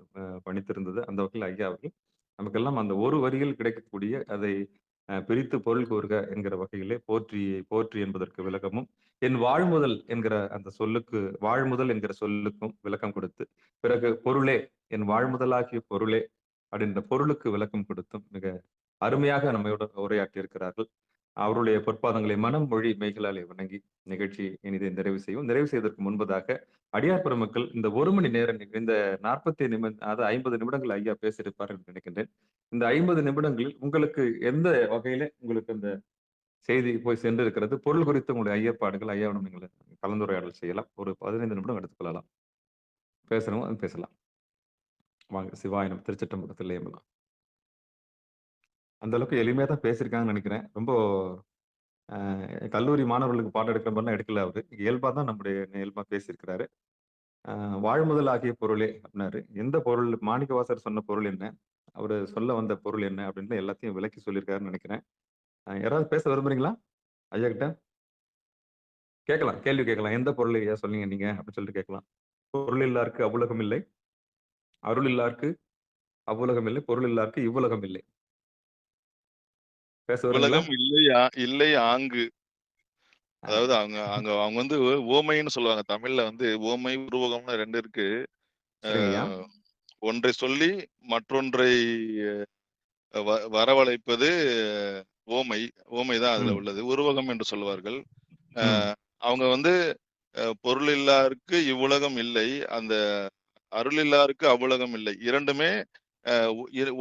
பணித்திருந்தது. அந்த வகையில் ஐயா அவர்கள் நமக்கெல்லாம் அந்த ஒரு வரியில் கிடைக்கக்கூடிய அதை பிரித்து பொருள் கூறுக என்கிற வகையிலே போற்றி என்பதற்கு விளக்கமும், என் வாழ்முதல் என்கிற அந்த சொல்லுக்கு வாழ்முதல் என்கிற சொல்லுக்கும் விளக்கம் கொடுத்து, பிறகு பொருளே, என் வாழ்முதலாகிய பொருளே அப்படின்ற பொருளுக்கு விளக்கம் கொடுத்தும் மிக அருமையாக நம்மோடு உரையாற்றி இருக்கிறார்கள். அவருடைய பொற்பாதங்களை மனம், மொழி, மெய்களாலே வணங்கி நிகழ்ச்சி இனிதே நிறைவு செய்வோம். நிறைவு செய்வதற்கு முன்பதாக அடியார் பெருமக்கள் இந்த 1 மணி நேரம் இந்த 45 அதாவது 50 நிமிடங்கள் ஐயா பேசியிருப்பார் என்று நினைக்கின்றேன். இந்த 50 நிமிடங்களில் உங்களுக்கு எந்த வகையில உங்களுக்கு அந்த செய்தி போய் சென்றிருக்கிறது? பொருள் குறித்த உங்களுடைய ஐயப்பாடுகள் ஐயாவிடம் நீங்கள் கலந்துரையாடல் செய்யலாம். ஒரு 15 நிமிடம் எடுத்துக்கொள்ளலாம். பேசணும் பேசலாம். வாங்க சிவாய நமः. திருச்சிற்றம்பலத்திலே அந்த அளவுக்கு எளிமையா தான் பேசியிருக்காங்கன்னு நினைக்கிறேன். ரொம்ப கல்லூரி மாணவர்களுக்கு பாடம் எடுக்கிற மாதிரிலாம் எடுக்கல அவரு. இயல்பா தான் இயல்பா பேசியிருக்கிறாரு. "வாழ்முதல் ஆகிய பொருளே" அப்படின்னாரு. எந்த பொருள் மாணிக்கவாசகர் சொன்ன பொருள் என்ன? அவரு சொல்ல வந்த பொருள் என்ன? அப்படின்னு எல்லாத்தையும் விளக்கி சொல்லியிருக்காருன்னு நெனைக்கிறேன். யாராவது பேச விரும்புறீங்களா? ஐயா கிட்ட? கேட்கலாம். கேள்வி கேட்கலாம். "எந்த பொருள் ஐயா சொன்னீங்க நீங்க?" அப்படின்னு சொல்லிட்டு கேட்கலாம். "பொருள் இல்லார்க்கு அவ்வுலகம் இல்லை. அருள் இல்லார்க்கு அவ்வுலகம் இல்லை. பொருள் இல்லார்க்கு இவ்வுலகம் இல்லை." பேச வருவீங்களா? உலகம் இல்லை இல்லை ஆங்கு. அ அதாவது அவங்க அவங்க அவங்க வந்து உவமைன்னு சொல்லுவாங்க. தமிழ்ல வந்து உவமை, உருவகம்னு 2 இருக்கு. அ சரிங்கய்யா. ஒன்றை சொல்லி மற்றொன்றை வரவழைப்பது உவமை. உவமை தான் அதுல ம், உள்ளது. உருவகம் என்று சொல்லுவார்கள். அ ம், அவங்க வந்து பொருள் இல்லாருக்கு இவ்வுலகம் இல்லை. அந்த அருள் இல்லாருக்கு அவ்வுலகம் இல்லை. 2மே அ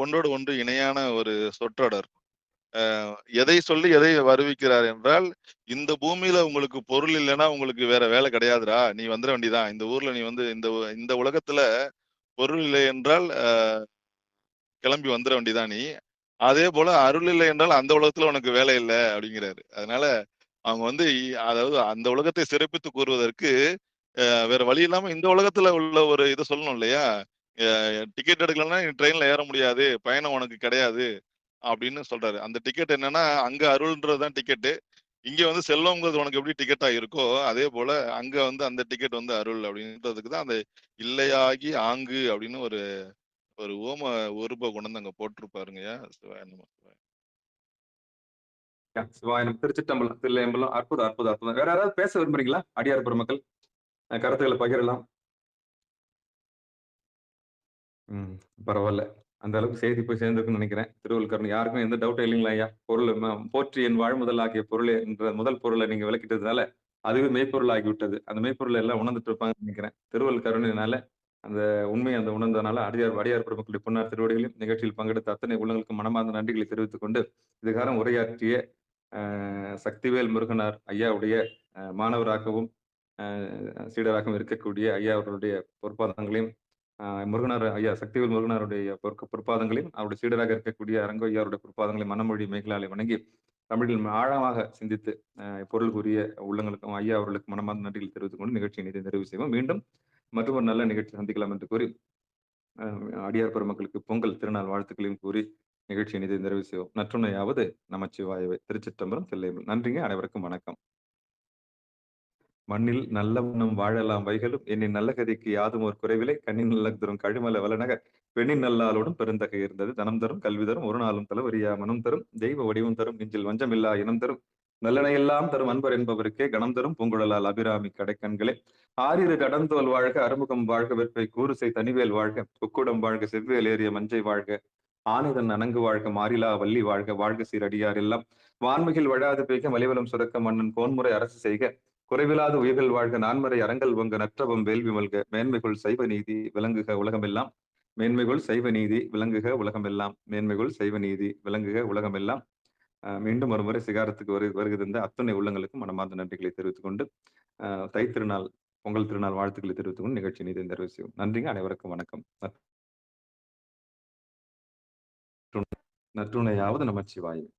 ஒன்றோடு ஒன்று இணையான ஒரு சொற்றொடர். எதை சொல்லி எதை வருவிக்கிறார் என்றால், "இந்த பூமியில உங்களுக்கு பொருள் இல்லன்னா, உங்களுக்கு வேற வேலை கிடையாதுடா. நீ வந்துர வேண்டியதுதான். இந்த ஊர்ல நீ வந்து இந்த உலகத்துல பொருள் இல்லை என்றால், கிளம்பி வந்துர வேண்டியதுதான் நீ. அதேபோல அருள் இல்லை என்றால், அந்த உலகத்துல உனக்கு வேலை இல்ல." அப்படிங்கிறாரு. அதனால அவங்க வந்து அதாவது அந்த உலகத்தை சிறப்பித்து கூறுவதற்கு, வேற வழி இல்லாம இந்த உலகத்துல உள்ள ஒரு இத சொல்லணும் இல்லையா? "அ டிக்கெட் எடுக்கலன்னா, நீ ட்ரெயின்ல ஏற முடியாது. பயணம் உனக்கு கிடையாது." அப்படின்னு சொல்றாரு. அந்த டிக்கெட் என்னன்னா, அங்க அருள்ன்றது தான் டிக்கெட்டு. இங்க வந்து செல்வம்ங்கிறது உனக்கு எப்படி டிக்கெட்டா இருக்கோ, அதே போல அங்க வந்து அந்த டிக்கெட் வந்து அருள் அப்படின்றதுக்கு தான் அந்த இல்லையாகி ஆங்கு அப்படின்னு ஒரு ஒரு உருப கொண்டு வந்து அங்க போட்டிருப்பாருங்கய்யா. சிவாய நம சிவாய. சிவாய நம. திருச்சிற்றம்பலம், தில்லையம்பலம். அற்புதம், அற்புதம், அற்புதம். வேற யாராவது பேச விரும்புறீங்களா? அடியார் பெருமக்கள். கருத்துக்கள பகிரலாம். ம். பரவால்ல. அந்த அளவுக்கு செய்தி போய் சேர்ந்திருக்குன்னு நெனைக்கிறேன். திருவள்ளுவர்ன்னு யாருக்கும் எந்த டவுட்டும் இல்லைங்களா ஐயா? பொருள் "போற்றி என் வாழ்முதல் ஆகிய பொருளே" என்ற முதல் பொருள நீங்க விளக்கிட்டதுனால, அதுவே மெய்ப்பொருள் ஆகிவிட்டது. அந்த மெய்ப்பொருள எல்லாம் உணர்ந்துட்டு இருப்பாங்கன்னு நெனைக்கிறேன். திருவள்ளுவர் கருணையினால, அந்த உண்மைய உணர்ந்ததுனால, அடியார் பெருமக்களுடைய பொன்னார் திருவடிகளையும், நிகழ்ச்சியில் பங்கெடுத்த அத்தனை உள்ளங்களுக்கும் மனமார்ந்த நன்றிகளை தெரிவித்துக் கொண்டு, இதுகாரம் உரையாற்றிய சக்திவேல் முருகனார் ஐயாவுடைய மாணவராகவும், அ சீடராகவும் இருக்கக்கூடிய ஐயா அவர்களுடைய பொற்பாதங்களையும், முருகனார் ஐயா சக்திவேல் முருகனாருடைய பொற்பாதங்களையும், அவருடைய சீடராக இருக்கக்கூடிய அரங்க ஐயாவுடைய பொற்பாதங்களையும் மனமொழி மேகலாலே வணங்கி, தமிழில் ஆழமாக சிந்தித்து பொருள் கூறிய உள்ளங்களுக்கும் ஐயா அவர்களுக்கு மனமார்ந்த நன்றிகளை தெரிவித்துக் கொண்டு நிகழ்ச்சியை நிறைவு செய்வோம். மீண்டும் மற்றொரு நல்ல நிகழ்ச்சி சந்திக்கலாம் என்று கூறி, அ அடியார் பெருமக்களுக்கு பொங்கல் திருநாள் வாழ்த்துக்களையும் கூறி நிகழ்ச்சியை நிறைவு செய்வோம். நற்றுணையாவது நமச்சிவாயவே. திருச்சிற்றம்பலம், தில்லையம்பலம். நன்றிங்க. அனைவருக்கும் வணக்கம். மண்ணில் நல்லவண்ணம் வாழலாம் வைகலும் எண்ணின் நல்ல கதிக்கு யாதும் ஒரு குறைவில்லை கண்ணின் நல்ல தரும் கழுமல வளநக பெண்ணின் நல்லாளோடும் பெருந்தகை இருந்தது தனம் தரும் கல்வி தரும் ஒரு நாளும் தளவரியா மனம் தரும் தெய்வ வடிவம் தரும் நெஞ்சில் வஞ்சமில்லா இனம் தரும் நல்லனையெல்லாம் தரும் அன்பர் என்பவருக்கே கணம் தரும் பூங்குழலால் அபிராமி கடைக்கண்களே ஆறிரு கடந்தோல் வாழ்க அறுமுகம் வாழ்க வெற்பை கூறுசை தனிவேல் வாழ்க குக்குடம் வாழ்க செவ்வேல் ஏறிய மஞ்சை வாழ்க ஆனைதன் அணங்கு வாழ்க மாறிலா வள்ளி வாழ்க வாழ்க சீரடியார் எல்லாம் வான்மிகில் வழாது பெய்க மலிவலம் சுரக்க மன்னன் கோன்முறை அரசு செய்க குறைவிலாத உயிர்கள் வாழ்க நான்மறை அறங்கள் வங்க நற்றவம் வேள்வி மல்க மேன்மைகள் சைவ நீதி விளங்குக உலகமெல்லாம் மேன்மைகள் சைவ நீதி விளங்குக உலகமெல்லாம் மேன்மைகள் சைவ நீதி விளங்குக உலகமெல்லாம் மீண்டும் ஒருமுறை சிகாரத்துக்கு வருகின்ற அத்துணை உள்ளங்களுக்கும் மனமார்ந்த நன்றிகளை தெரிவித்துக் கொண்டு தைத்திருநாள் பொங்கல் திருநாள் வாழ்த்துக்களை தெரிவித்துக் கொண்டு நிகழ்ச்சி நீதி நிறைவு செய்யும். நன்றிங்க. அனைவருக்கும் வணக்கம். நற்றுணையாவது நமச்சிவாயம்.